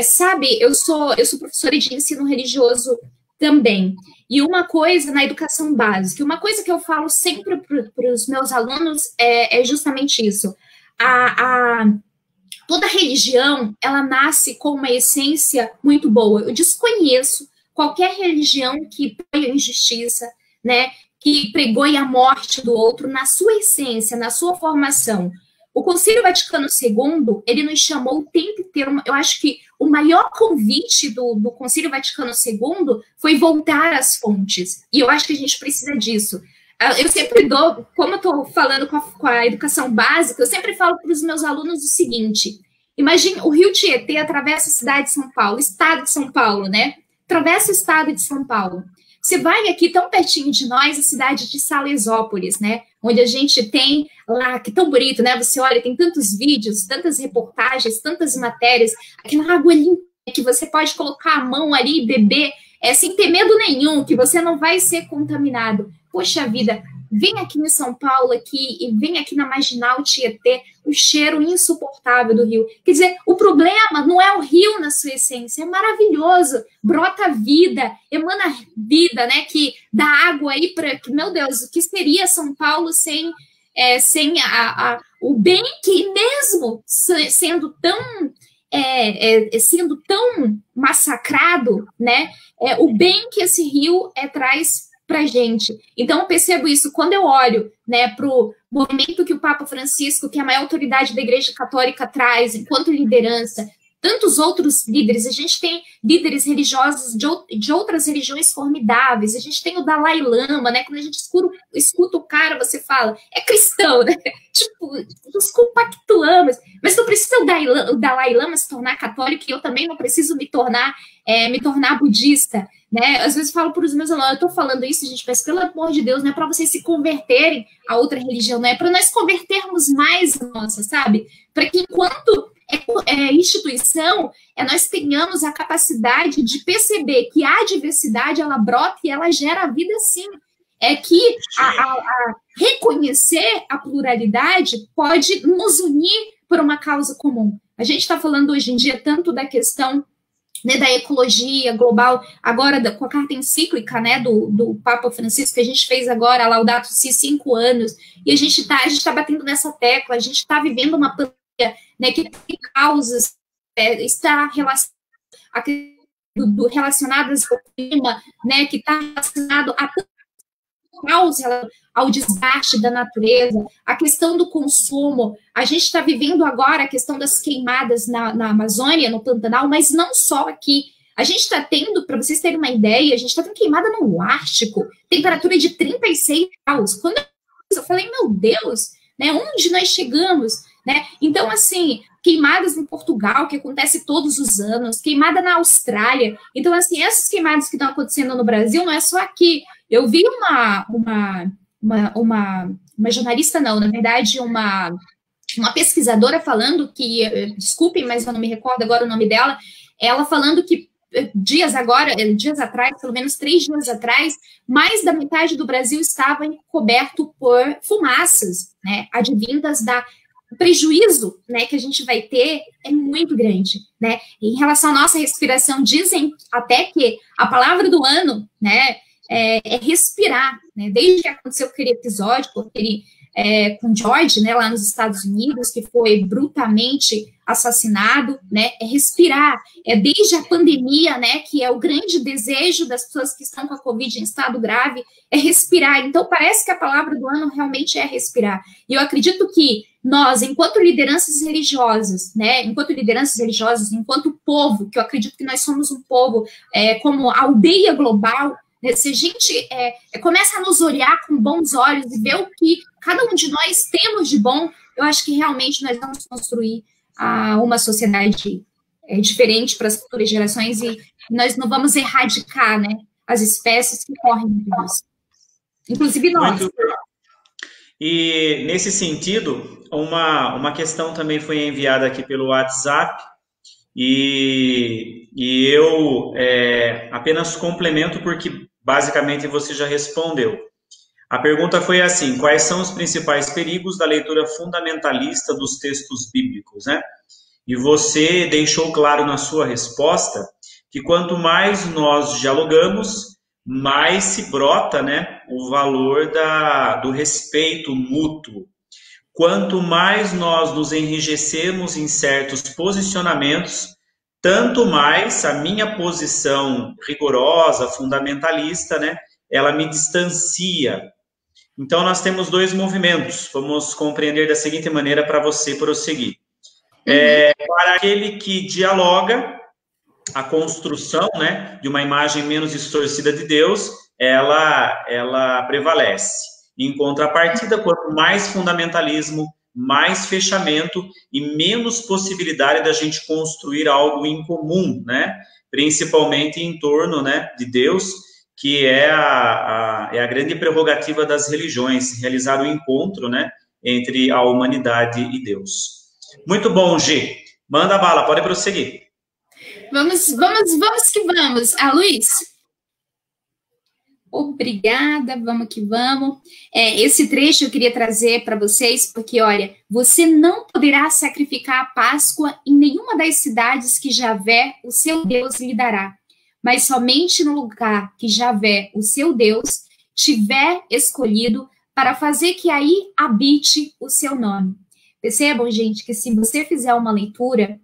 Sabe, eu sou professora de ensino religioso também. E uma coisa na educação básica, uma coisa que eu falo sempre para os meus alunos é justamente isso. Toda religião, ela nasce com uma essência muito boa. Eu desconheço qualquer religião que pregue a injustiça, né, que pregoe a morte do outro na sua essência, na sua formação. O Concílio Vaticano II, ele nos chamou o tempo inteiro, eu acho que o maior convite do Concílio Vaticano II foi voltar às fontes, e eu acho que a gente precisa disso. Eu sempre dou, como eu estou falando com a educação básica, eu sempre falo para os meus alunos o seguinte: imagine o Rio Tietê atravessa a cidade de São Paulo, o estado de São Paulo, né? Atravessa o estado de São Paulo. Você vai aqui tão pertinho de nós, a cidade de Salesópolis, né? Onde a gente tem lá, que tão bonito, né? Você olha, tem tantos vídeos, tantas reportagens, tantas matérias, aquela água limpa que você pode colocar a mão ali e beber, sem ter medo nenhum, que você não vai ser contaminado. Poxa vida, vem aqui em São Paulo aqui, e vem aqui na Marginal Tietê, o cheiro insuportável do rio. Quer dizer, o problema não é o rio na sua essência, é maravilhoso, brota vida, emana vida, né, que dá água aí para, meu Deus, o que seria São Paulo sem o bem que mesmo sendo tão massacrado, né, o bem que esse rio traz para a gente. Então, eu percebo isso quando eu olho, né, para o movimento que o Papa Francisco, que é a maior autoridade da Igreja Católica, traz enquanto liderança, tantos outros líderes. A gente tem líderes religiosos de outras religiões formidáveis. A gente tem o Dalai Lama, né? Quando a gente escuta o cara, você fala, é cristão, né? Tipo, nos compactuamos. Mas não precisa o Dalai Lama se tornar católico, e eu também não preciso me tornar budista, né? Às vezes eu falo para os meus alunos, eu estou falando isso, gente, mas pelo amor de Deus, não é para vocês se converterem a outra religião, não é para nós convertermos mais a nossa, sabe? Para que enquanto instituição, nós tenhamos a capacidade de perceber que a diversidade, ela brota e ela gera vida, sim. É que a reconhecer a pluralidade pode nos unir por uma causa comum. A gente está falando hoje em dia tanto da questão, né, da ecologia global, agora com a carta encíclica, né, do Papa Francisco, que a gente fez agora, a Laudato Si, 5 anos, e a gente tá batendo nessa tecla, a gente está vivendo uma pandemia, né, que tem causas, está relacionadas ao clima, né, que está relacionado a causa ao desgaste da natureza, a questão do consumo. A gente está vivendo agora a questão das queimadas na Amazônia, no Pantanal, mas não só aqui. A gente está tendo, para vocês terem uma ideia, a gente está tendo queimada no Ártico, temperatura de 36 graus. Quando eu falei, meu Deus, né, onde nós chegamos? Né? Então, assim, queimadas em Portugal, que acontece todos os anos, queimada na Austrália. Então, assim, essas queimadas que estão acontecendo no Brasil não é só aqui. Eu vi uma jornalista, não, na verdade, uma pesquisadora falando que, desculpem, mas eu não me recordo agora o nome dela, ela falando que dias atrás, pelo menos 3 dias atrás, mais da metade do Brasil estava coberto por fumaças, né, advindas o prejuízo, né, que a gente vai ter é muito grande, né? Em relação à nossa respiração, dizem até que a palavra do ano, né, é respirar, né? Desde que aconteceu aquele episódio com George, né, lá nos Estados Unidos, que foi brutalmente assassinado, né? É respirar. Desde a pandemia, né, que é o grande desejo das pessoas que estão com a Covid em estado grave, é respirar. Então, parece que a palavra do ano realmente é respirar. E eu acredito que nós, enquanto lideranças religiosas, né, enquanto povo, que eu acredito que nós somos um povo como aldeia global, né, se a gente começa a nos olhar com bons olhos e ver o que cada um de nós temos de bom, eu acho que realmente nós vamos construir uma sociedade diferente para as futuras gerações, e nós não vamos erradicar, né, as espécies que correm por isso. Inclusive nós. Muito bem. E, nesse sentido, uma questão também foi enviada aqui pelo WhatsApp, e eu apenas complemento porque, basicamente, você já respondeu. A pergunta foi assim: quais são os principais perigos da leitura fundamentalista dos textos bíblicos, né? E você deixou claro na sua resposta que quanto mais nós dialogamos, mais se brota, né, o valor do respeito mútuo. Quanto mais nós nos enrijecemos em certos posicionamentos, tanto mais a minha posição rigorosa, fundamentalista, né, ela me distancia. Então, nós temos dois movimentos. Vamos compreender da seguinte maneira para você prosseguir. Para aquele que dialoga, a construção, né, de uma imagem menos distorcida de Deus, ela prevalece. Em contrapartida, quanto mais fundamentalismo, mais fechamento e menos possibilidade da gente construir algo em comum, né, principalmente em torno, né, de Deus, que é a grande prerrogativa das religiões, realizar o encontro, né, entre a humanidade e Deus. Muito bom, G. Manda bala, pode prosseguir. Vamos que vamos. Luiz? Obrigada, vamos que vamos. Esse trecho eu queria trazer para vocês, porque, olha, você não poderá sacrificar a Páscoa em nenhuma das cidades que Javé, o seu Deus, lhe dará, mas somente no lugar que Javé, o seu Deus, tiver escolhido para fazer que aí habite o seu nome. Percebam, gente, que se você fizer uma leitura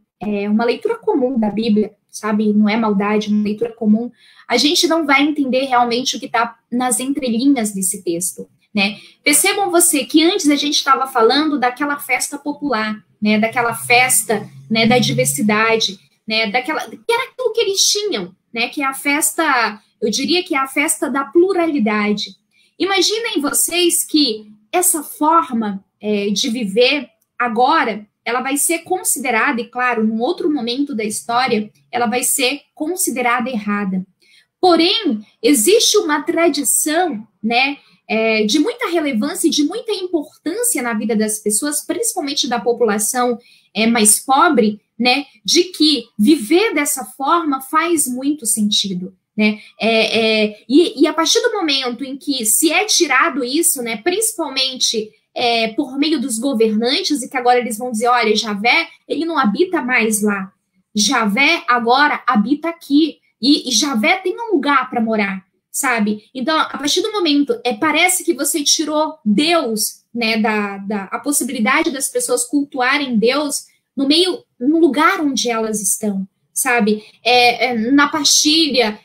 comum da Bíblia, sabe, não é maldade, uma leitura comum, a gente não vai entender realmente o que está nas entrelinhas desse texto, né? Percebam você que antes a gente estava falando daquela festa popular, né, daquela festa, né, da diversidade, né, que era aquilo que eles tinham, né, que é a festa, eu diria que é a festa da pluralidade. Imaginem vocês que essa forma de viver agora, ela vai ser considerada, e claro, num outro momento da história, ela vai ser considerada errada. Porém, existe uma tradição, né, de muita relevância e de muita importância na vida das pessoas, principalmente da população mais pobre, né, de que viver dessa forma faz muito sentido, né, e a partir do momento em que se é tirado isso, né, principalmente por meio dos governantes, e que agora eles vão dizer, olha, Javé, ele não habita mais lá, Javé agora habita aqui, e Javé tem um lugar para morar, sabe? Então, a partir do momento, parece que você tirou Deus, né, a possibilidade das pessoas cultuarem Deus no lugar onde elas estão, sabe? Na pastilha,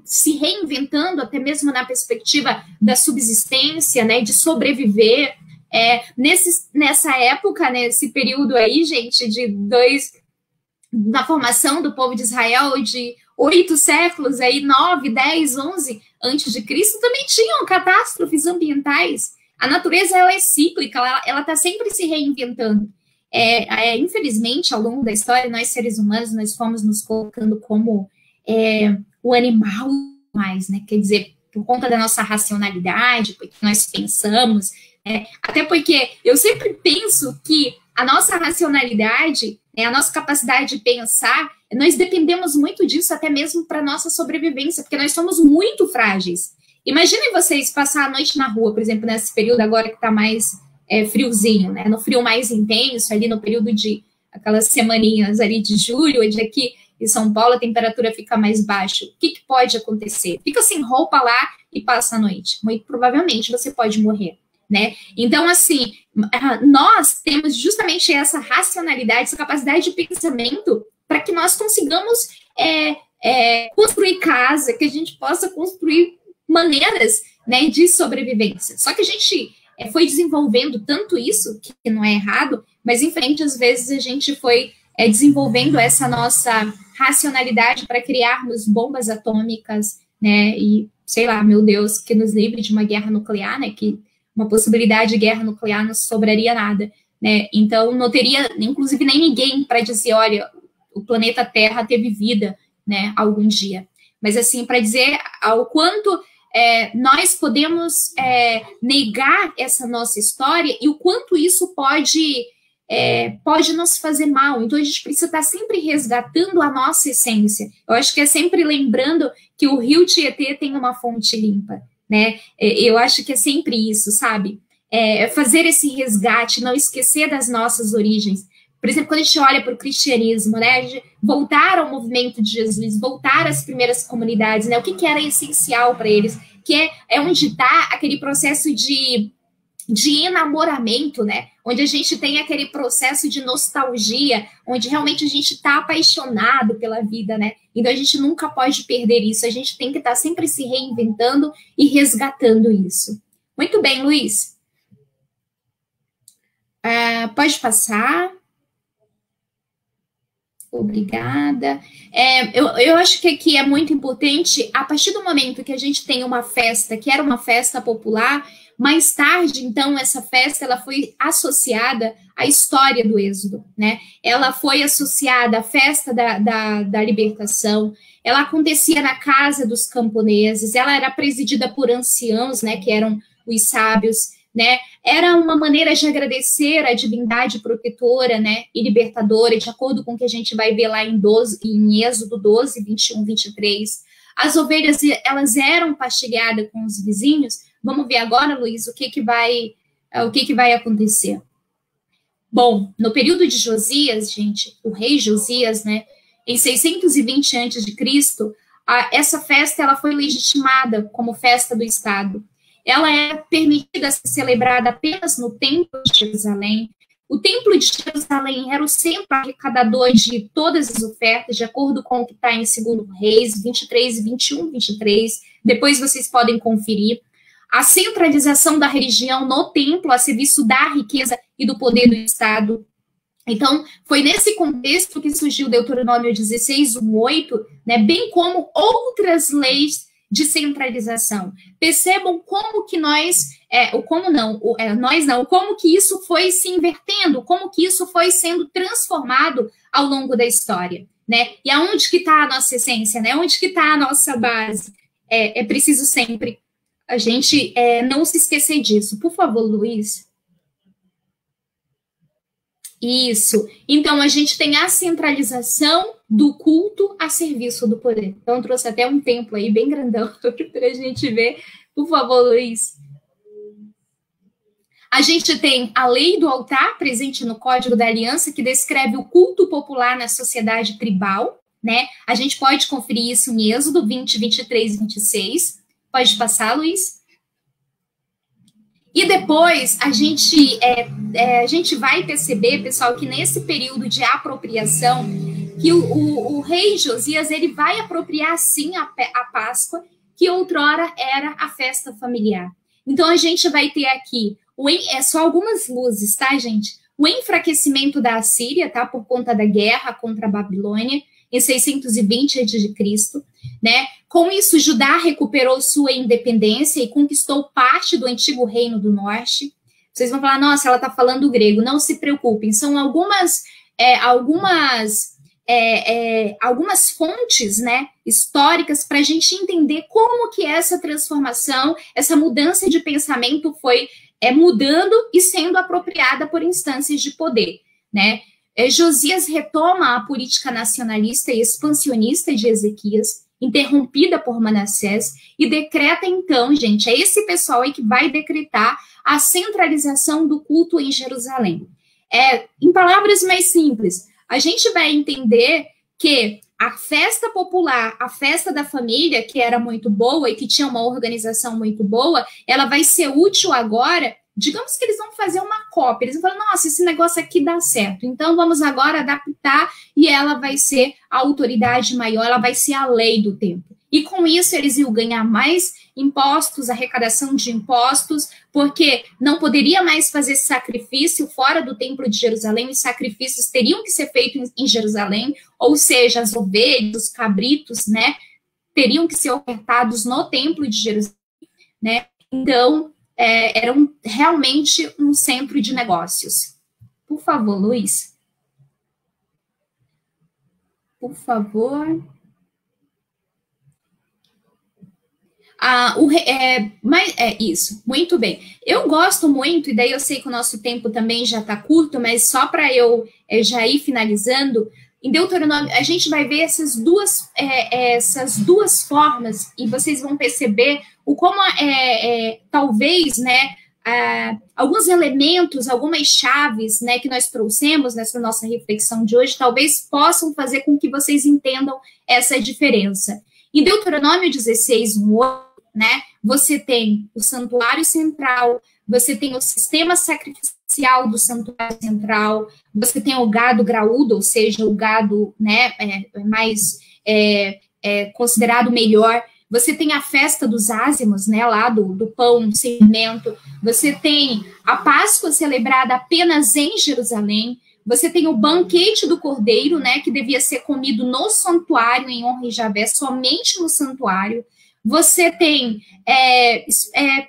se reinventando até mesmo na perspectiva da subsistência, né, de sobreviver. Nessa época, nesse período aí, gente, na formação do povo de Israel, de 8 séculos, aí 9, 10, 11 antes de Cristo, também tinham catástrofes ambientais. A natureza, ela é cíclica, ela está sempre se reinventando. Infelizmente, ao longo da história, nós seres humanos, nós fomos nos colocando como o animal mais, né? Quer dizer, por conta da nossa racionalidade, porque nós pensamos, até porque eu sempre penso que a nossa racionalidade, a nossa capacidade de pensar, nós dependemos muito disso até mesmo para a nossa sobrevivência, porque nós somos muito frágeis. Imaginem vocês passar a noite na rua, por exemplo, nesse período agora que está mais friozinho, né? No frio mais intenso, ali no período de aquelas semaninhas ali de julho, onde aqui em São Paulo a temperatura fica mais baixa. O que pode acontecer? Fica sem roupa lá e passa a noite. Muito provavelmente você pode morrer, né? Então, assim, nós temos justamente essa racionalidade, essa capacidade de pensamento para que nós consigamos construir casa, que a gente possa construir maneiras, né, de sobrevivência. Só que a gente foi desenvolvendo tanto isso, que não é errado, mas, infelizmente, às vezes a gente foi desenvolvendo essa nossa racionalidade para criarmos bombas atômicas, né, e, sei lá, meu Deus, que nos livre de uma guerra nuclear, né, que uma possibilidade de guerra nuclear não sobraria nada, né, então não teria, inclusive, nem ninguém para dizer, olha, o planeta Terra teve vida, né, algum dia, mas, assim, para dizer ao quanto nós podemos negar essa nossa história e o quanto isso pode nos fazer mal. Então, a gente precisa estar sempre resgatando a nossa essência. Eu acho que é sempre lembrando que o rio Tietê tem uma fonte limpa, né? Eu acho que é sempre isso, sabe? Fazer esse resgate, não esquecer das nossas origens. Por exemplo, quando a gente olha para o cristianismo, né, voltar ao movimento de Jesus, voltar às primeiras comunidades, né, o que era essencial para eles, que é onde está aquele processo de enamoramento, né, onde a gente tem aquele processo de nostalgia, onde realmente a gente está apaixonado pela vida, né, então a gente nunca pode perder isso, a gente tem que estar sempre se reinventando e resgatando isso. Muito bem, Luiz. Pode passar. Obrigada. Eu acho que aqui é muito importante, a partir do momento que a gente tem uma festa, que era uma festa popular, mais tarde, então, essa festa ela foi associada à história do Êxodo, né? Ela foi associada à festa da libertação, ela acontecia na casa dos camponeses, ela era presidida por anciãos, né, que eram os sábios, né? Era uma maneira de agradecer a divindade protetora, né, e libertadora, de acordo com o que a gente vai ver lá em Êxodo 12, 21, 23. As ovelhas, elas eram partilhadas com os vizinhos. Vamos ver agora, Luiz, o que vai acontecer. Bom, no período de Josias, gente, o rei Josias, né, em 620 a.C., essa festa ela foi legitimada como festa do Estado. Ela é permitida ser celebrada apenas no Templo de Jerusalém. O Templo de Jerusalém era o centro arrecadador de todas as ofertas, de acordo com o que está em 2 Reis 23 e 21, 23. Depois vocês podem conferir. A centralização da religião no templo a serviço da riqueza e do poder do Estado. Então, foi nesse contexto que surgiu Deuteronômio 16, 1, 8, né, bem como outras leis de centralização. Percebam como que como que isso foi se invertendo, como que isso foi sendo transformado ao longo da história, né? E aonde que está a nossa essência, né? Onde que está a nossa base? É preciso sempre a gente não se esquecer disso. Por favor, Luiz. Isso. Então, a gente tem a centralização do culto a serviço do poder. Então, eu trouxe até um templo aí bem grandão para a gente ver. Por favor, Luiz. A gente tem a lei do altar presente no Código da Aliança, que descreve o culto popular na sociedade tribal, né? A gente pode conferir isso em Êxodo 20, 23 e 26. Pode passar, Luiz. E depois a gente vai perceber, pessoal, que nesse período de apropriação, que o rei Josias ele vai apropriar sim a Páscoa, que outrora era a festa familiar. Então a gente vai ter aqui só algumas luzes, tá, gente? O enfraquecimento da Assíria, tá, por conta da guerra contra a Babilônia em 620 a.C., né? Com isso, Judá recuperou sua independência e conquistou parte do antigo reino do norte. Vocês vão falar, nossa, ela está falando grego. Não se preocupem, são algumas fontes, né, históricas para a gente entender como que essa transformação, essa mudança de pensamento foi mudando e sendo apropriada por instâncias de poder, né? Josias retoma a política nacionalista e expansionista de Ezequias, interrompida por Manassés, e decreta então, gente, é esse pessoal aí que vai decretar a centralização do culto em Jerusalém. Em palavras mais simples, a gente vai entender que a festa popular, a festa da família, que era muito boa e que tinha uma organização muito boa, ela vai ser útil agora. Digamos que eles vão fazer uma cópia, eles vão falar, nossa, esse negócio aqui dá certo, então vamos agora adaptar e ela vai ser a autoridade maior, ela vai ser a lei do tempo. E com isso eles iam ganhar mais impostos, arrecadação de impostos, porque não poderia mais fazer sacrifício fora do templo de Jerusalém, os sacrifícios teriam que ser feitos em Jerusalém, ou seja, as ovelhas, os cabritos, né, teriam que ser ofertados no templo de Jerusalém, né, então era realmente um centro de negócios. Por favor, Luiz. Por favor. Isso, muito bem. Eu gosto muito, e daí eu sei que o nosso tempo também já está curto, mas só para eu já ir finalizando, em Deuteronômio, a gente vai ver essas duas formas, e vocês vão perceber como talvez, né, alguns elementos, algumas chaves, né, que nós trouxemos nessa nossa reflexão de hoje, talvez possam fazer com que vocês entendam essa diferença. Em Deuteronômio 16, 1, né, você tem o santuário central, você tem o sistema sacrificial do santuário central, você tem o gado graúdo, ou seja, o gado, né, mais considerado melhor. você tem a festa dos ázimos, né, lá do pão sem fermento, você tem a Páscoa celebrada apenas em Jerusalém, você tem o banquete do Cordeiro, né, que devia ser comido no santuário, em honra de Javé, somente no santuário. Você tem,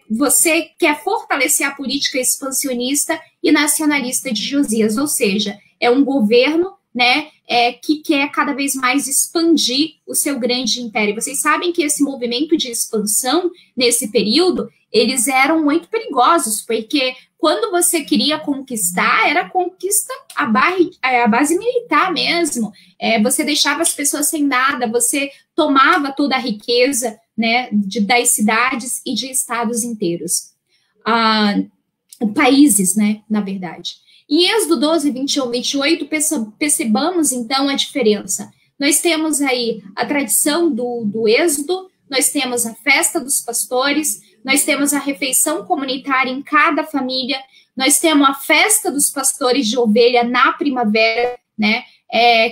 você quer fortalecer a política expansionista e nacionalista de Josias, ou seja, é um governo, né, que quer cada vez mais expandir o seu grande império. Vocês sabem que esse movimento de expansão, nesse período, eles eram muito perigosos, porque quando você queria conquistar, era conquista à base militar mesmo. Você deixava as pessoas sem nada, você tomava toda a riqueza, né, das cidades e de estados inteiros. Países, né, na verdade. Em Êxodo 12, 21, 28, percebamos, então, a diferença. Nós temos aí a tradição do Êxodo, nós temos a festa dos pastores, nós temos a refeição comunitária em cada família, nós temos a festa dos pastores de ovelha na primavera, né,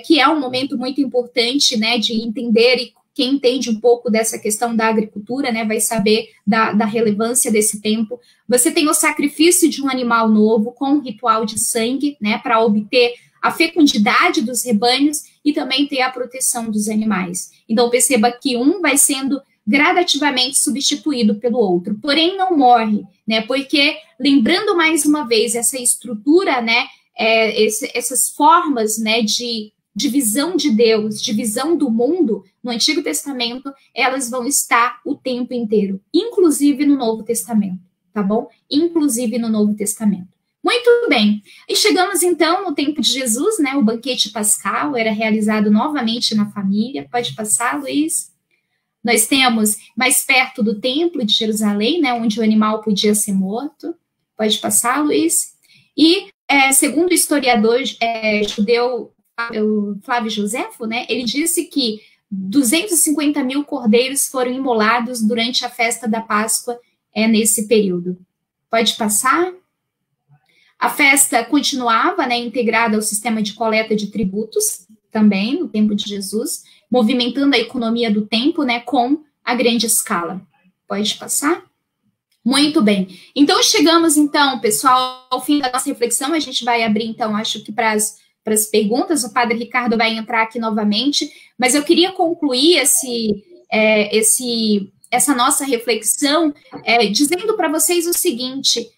que é um momento muito importante, né, de entender, e quem entende um pouco dessa questão da agricultura, né, vai saber da relevância desse tempo. Você tem o sacrifício de um animal novo com um ritual de sangue, né, para obter a fecundidade dos rebanhos e também ter a proteção dos animais. Então, perceba que um vai sendo gradativamente substituído pelo outro, porém não morre, né, porque, lembrando mais uma vez essa estrutura, né, essas formas, né, de visão de Deus, de visão do mundo, no Antigo Testamento, elas vão estar o tempo inteiro, inclusive no Novo Testamento, tá bom? Inclusive no Novo Testamento. Muito bem, e chegamos então no tempo de Jesus, né, o banquete pascal era realizado novamente na família, pode passar, Luiz? Nós temos mais perto do templo de Jerusalém, né, onde o animal podia ser morto, pode passar, Luiz? E, segundo o historiador judeu, o Flávio Josefo, né, ele disse que 250 mil cordeiros foram imolados durante a festa da Páscoa nesse período. Pode passar? A festa continuava, né, integrada ao sistema de coleta de tributos, também no tempo de Jesus, movimentando a economia do tempo, né, com a grande escala. Pode passar? Muito bem. Então, chegamos, então, pessoal, ao fim da nossa reflexão. A gente vai abrir, então, acho que para as perguntas, o Padre Ricardo vai entrar aqui novamente, mas eu queria concluir essa nossa reflexão dizendo para vocês o seguinte,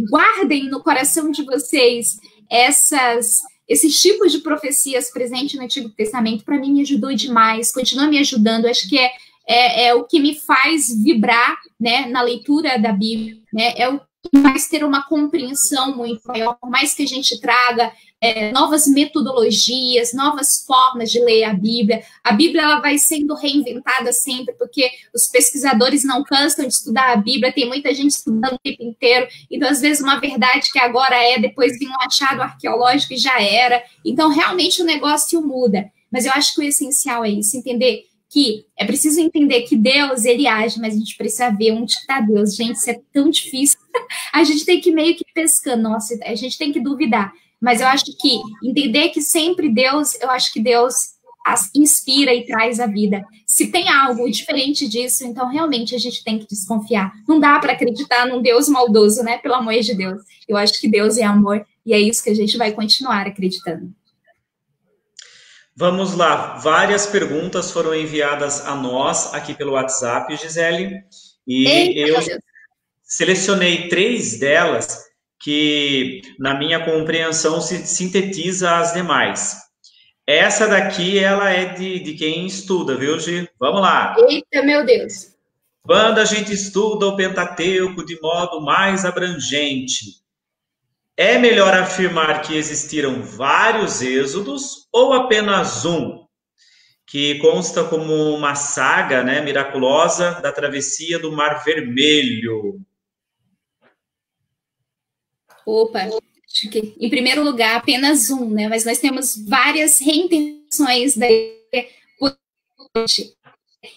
guardem no coração de vocês esses tipos de profecias presentes no Antigo Testamento. Para mim, me ajudou demais, continua me ajudando, acho que é o que me faz vibrar, né, na leitura da Bíblia, né, é o que faz ter uma compreensão muito maior, por mais que a gente traga novas metodologias, novas formas de ler a Bíblia ela vai sendo reinventada sempre, porque os pesquisadores não cansam de estudar a Bíblia, tem muita gente estudando o tempo inteiro, então às vezes uma verdade que agora depois vem um achado arqueológico e já era, então realmente o negócio muda, mas eu acho que o essencial é isso, entender que é preciso entender que Deus, ele age, mas a gente precisa ver onde está Deus, gente, isso é tão difícil, a gente tem que meio que pescar, nossa, a gente tem que duvidar, mas eu acho que entender que sempre Deus, eu acho que Deus inspira e traz a vida. Se tem algo diferente disso, então realmente a gente tem que desconfiar. Não dá para acreditar num Deus maldoso, né? Pelo amor de Deus. Eu acho que Deus é amor e é isso que a gente vai continuar acreditando. Vamos lá. Várias perguntas foram enviadas a nós aqui pelo WhatsApp, Gisele, e eu selecionei 3 delas que, na minha compreensão, sintetiza as demais. Essa daqui, ela é de quem estuda, viu, Gi? Vamos lá. Eita, meu Deus. Quando a gente estuda o Pentateuco de modo mais abrangente, é melhor afirmar que existiram vários êxodos ou apenas um, que consta como uma saga, né, miraculosa da travessia do Mar Vermelho? Opa, acho que, em primeiro lugar, apenas um, né? Mas nós temos várias reinterpretações da. Eu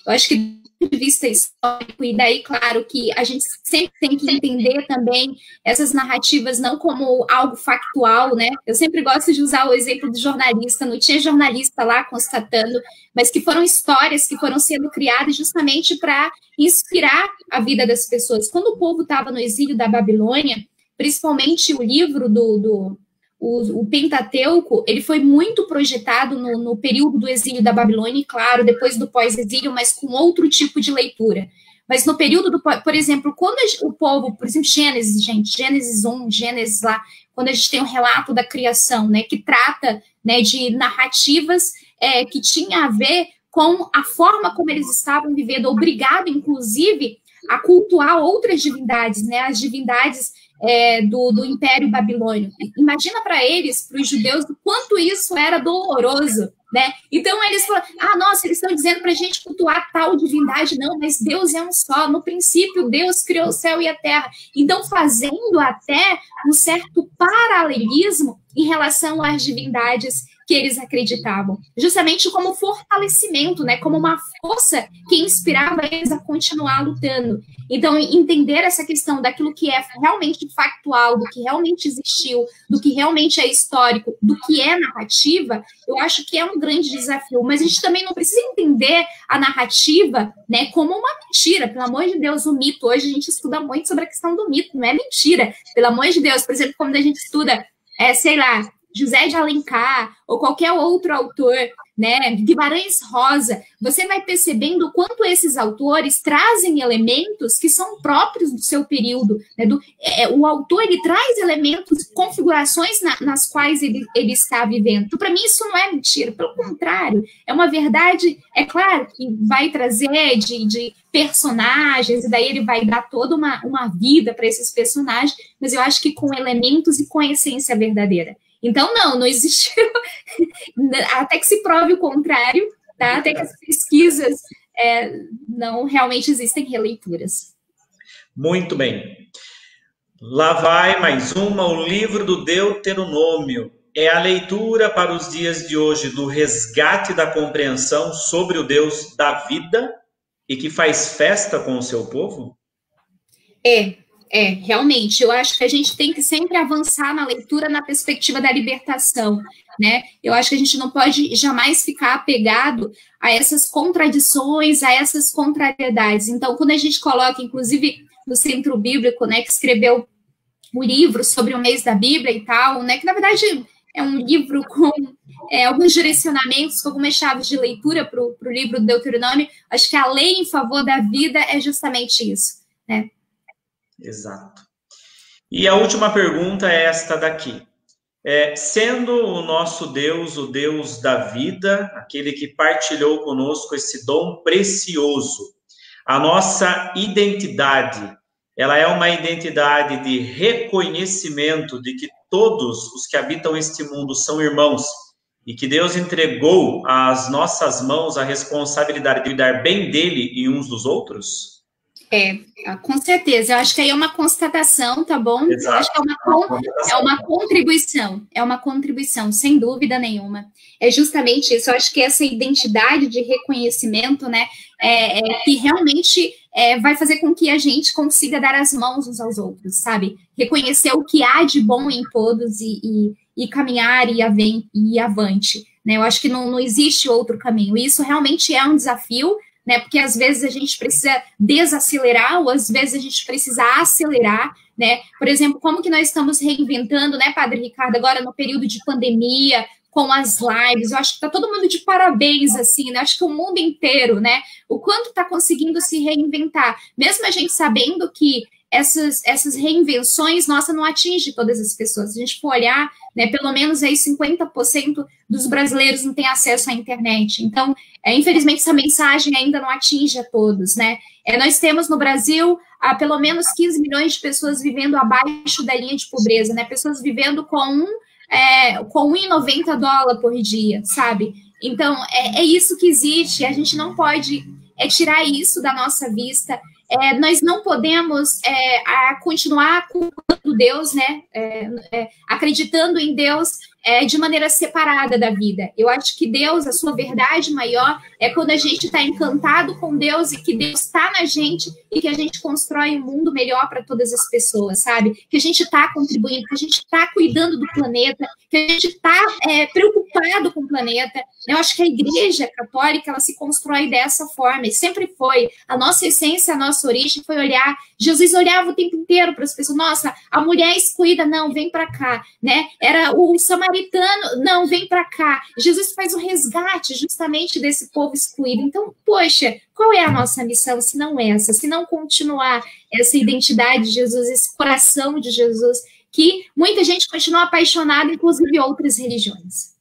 acho que de vista histórico, e daí, claro, que a gente sempre tem que entender também essas narrativas não como algo factual, né? Eu sempre gosto de usar o exemplo do jornalista, não tinha jornalista lá constatando, mas que foram histórias que foram sendo criadas justamente para inspirar a vida das pessoas. Quando o povo estava no exílio da Babilônia, principalmente o livro o Pentateuco, ele foi muito projetado no período do exílio da Babilônia, e claro, depois do pós-exílio, mas com outro tipo de leitura. Mas no período por exemplo, quando o povo, por exemplo, Gênesis 1, Gênesis lá, quando a gente tem o relato da criação, né, que trata, né, de narrativas que tinha a ver com a forma como eles estavam vivendo, obrigado, inclusive, a cultuar outras divindades, né, as divindades do Império Babilônio. Imagina para eles, para os judeus, o quanto isso era doloroso, né? Então eles falam, nossa, eles estão dizendo para a gente cultuar tal divindade. Não, mas Deus é um só. No princípio, Deus criou o céu e a terra. Então, fazendo até um certo paralelismo em relação às divindades que eles acreditavam, justamente como fortalecimento, né, como uma força que inspirava eles a continuar lutando. Então, entender essa questão daquilo que é realmente factual, do que realmente existiu, do que realmente é histórico, do que é narrativa, eu acho que é um grande desafio, mas a gente também não precisa entender a narrativa, né, como uma mentira. Pelo amor de Deus, o mito, hoje a gente estuda muito sobre a questão do mito, não é mentira, pelo amor de Deus. Por exemplo, quando a gente estuda, sei lá, José de Alencar, ou qualquer outro autor, né, Guimarães Rosa, você vai percebendo o quanto esses autores trazem elementos que são próprios do seu período, né, o autor, ele traz elementos, configurações nas quais ele está vivendo. Então, para mim, isso não é mentira, pelo contrário, é uma verdade, é claro que vai trazer de personagens, e daí ele vai dar toda uma vida para esses personagens, mas eu acho que com elementos e com a essência verdadeira. Então, não existiu, até que se prove o contrário, tá? Até que as pesquisas não realmente existem releituras. Muito bem. Lá vai mais uma, o livro do Deuteronômio. É a leitura para os dias de hoje do resgate da compreensão sobre o Deus da vida e que faz festa com o seu povo? Realmente, eu acho que a gente tem que sempre avançar na leitura na perspectiva da libertação, né? Eu acho que a gente não pode jamais ficar apegado a essas contradições, a essas contrariedades. Então, quando a gente coloca, inclusive, no Centro Bíblico, né, que escreveu o livro sobre o mês da Bíblia e tal, né, que na verdade é um livro com alguns direcionamentos, com algumas chaves de leitura para o livro do Deuteronômio, acho que a lei em favor da vida é justamente isso, né? Exato. E a última pergunta é esta daqui. Sendo o nosso Deus o Deus da vida, aquele que partilhou conosco esse dom precioso, a nossa identidade, ela é uma identidade de reconhecimento de que todos os que habitam este mundo são irmãos e que Deus entregou às nossas mãos a responsabilidade de cuidar bem dele e uns dos outros? Com certeza, eu acho que aí é uma constatação, tá bom? Exato. Eu acho que é uma contribuição, sem dúvida nenhuma. É justamente isso, eu acho que essa identidade de reconhecimento, né, que realmente vai fazer com que a gente consiga dar as mãos uns aos outros, sabe? Reconhecer o que há de bom em todos e caminhar e avante, né? Eu acho que não existe outro caminho, e isso realmente é um desafio, né, porque às vezes a gente precisa desacelerar, ou às vezes a gente precisa acelerar, né? Por exemplo, como que nós estamos reinventando, né, Padre Ricardo, agora no período de pandemia, com as lives, eu acho que está todo mundo de parabéns, assim, né? Acho que o mundo inteiro, né? O quanto está conseguindo se reinventar, mesmo a gente sabendo que essas reinvenções, nossa, não atinge todas as pessoas. Se a gente for olhar, né, pelo menos aí 50% dos brasileiros não têm acesso à internet. Então, infelizmente, essa mensagem ainda não atinge a todos, né? Nós temos no Brasil pelo menos 15 milhões de pessoas vivendo abaixo da linha de pobreza, né? Pessoas vivendo com $1,90 por dia, sabe? Então, é isso que existe. A gente não pode tirar isso da nossa vista. Nós não podemos continuar culpando Deus, né? Acreditando em Deus de maneira separada da vida. Eu acho que Deus, a sua verdade maior, é quando a gente está encantado com Deus e que Deus está na gente e que a gente constrói um mundo melhor para todas as pessoas, sabe? Que a gente está contribuindo, que a gente está cuidando do planeta, que a gente está preocupado com o planeta. Eu acho que a Igreja Católica, ela se constrói dessa forma, e sempre foi. A nossa essência, a nossa origem foi olhar. Jesus olhava o tempo inteiro para as pessoas. Nossa, a mulher excluída, não, vem para cá, né? Era o samaritano, não, vem para cá. Jesus faz o resgate justamente desse povo excluído. Então, poxa, qual é a nossa missão se não essa? Se não continuar essa identidade de Jesus, esse coração de Jesus, que muita gente continua apaixonada, inclusive outras religiões.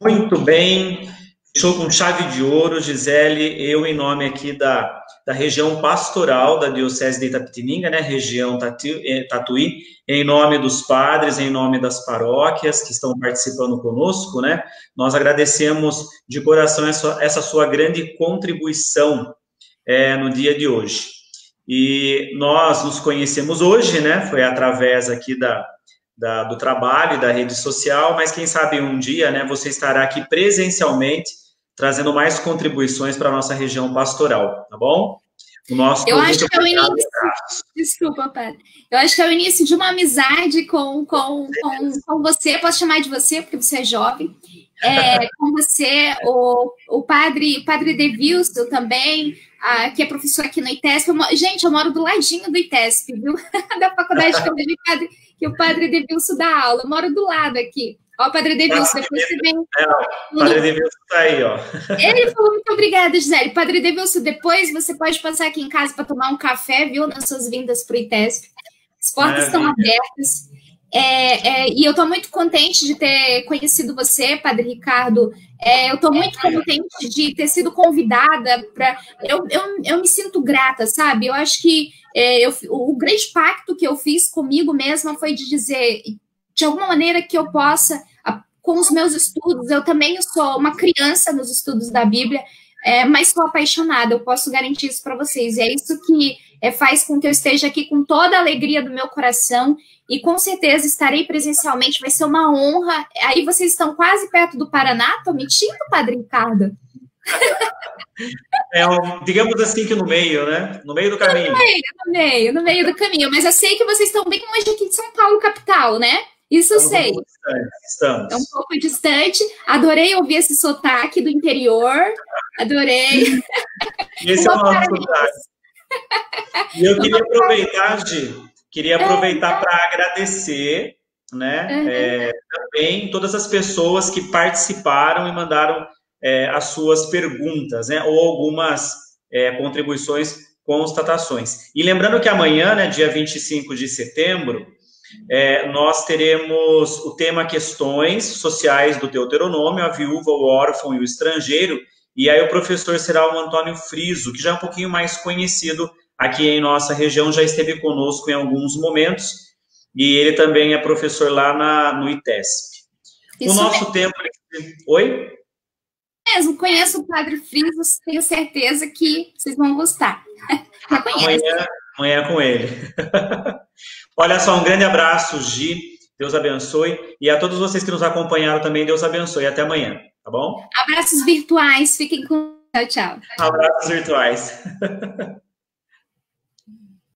Muito bem. Fechou com chave de ouro, Gisele. Eu, em nome aqui da região pastoral da Diocese de Itapetininga, né, região Tatuí, em nome dos padres, em nome das paróquias que estão participando conosco, né, nós agradecemos de coração essa sua grande contribuição no dia de hoje. E nós nos conhecemos hoje, né, foi através aqui do trabalho e da rede social, mas quem sabe um dia, né, você estará aqui presencialmente trazendo mais contribuições para a nossa região pastoral, tá bom? Eu acho que é o início... Desculpa, padre. Eu acho que é o início de uma amizade com você, posso chamar de você, porque você é jovem, com você, o padre Devilson também, que é professor aqui no ITESP. Gente, eu moro do ladinho do ITESP, viu? Da faculdade que o padre Devilson dá aula. Eu moro do lado aqui. Ó, Padre Devilson, depois você vem... o Padre Devilson está aí, ó. Ele falou, muito obrigada, Gisele. Padre Devilson, depois você pode passar aqui em casa para tomar um café, viu, nas suas vindas para o ITESP. As portas estão abertas. E eu estou muito contente de ter conhecido você, Padre Ricardo. Eu estou muito contente de ter sido convidada para... Eu me sinto grata, sabe? Eu acho que o grande pacto que eu fiz comigo mesma foi de dizer... de alguma maneira que eu possa, com os meus estudos, eu também sou uma criança nos estudos da Bíblia, mas sou apaixonada, eu posso garantir isso para vocês, e é isso que faz com que eu esteja aqui com toda a alegria do meu coração, e com certeza estarei presencialmente, vai ser uma honra. Aí vocês estão quase perto do Paraná, estou mentindo, Padre Ricardo? Digamos assim que no meio, né? No meio do caminho. No meio do caminho, mas eu sei que vocês estão bem longe aqui de São Paulo, capital, né? Isso eu sei. Estamos. É um pouco distante. Adorei ouvir esse sotaque do interior. Adorei. Esse é o nosso sotaque. E eu queria aproveitar, Gi, para agradecer, né, também todas as pessoas que participaram e mandaram as suas perguntas, né, ou algumas contribuições, constatações. E lembrando que amanhã, né, dia 25 de setembro, nós teremos o tema Questões Sociais do Deuteronômio, a viúva, o órfão e o estrangeiro, e aí o professor será o Antônio Friso, que já é um pouquinho mais conhecido aqui em nossa região, já esteve conosco em alguns momentos, e ele também é professor lá no ITESP. O nosso tempo... Oi? Mesmo, conheço o Padre Friso, tenho certeza que vocês vão gostar. Amanhã com ele. Olha só, um grande abraço, Gi, Deus abençoe, e a todos vocês que nos acompanharam também, Deus abençoe, até amanhã, tá bom? Abraços virtuais, fiquem com... Tchau, tchau. Abraços virtuais.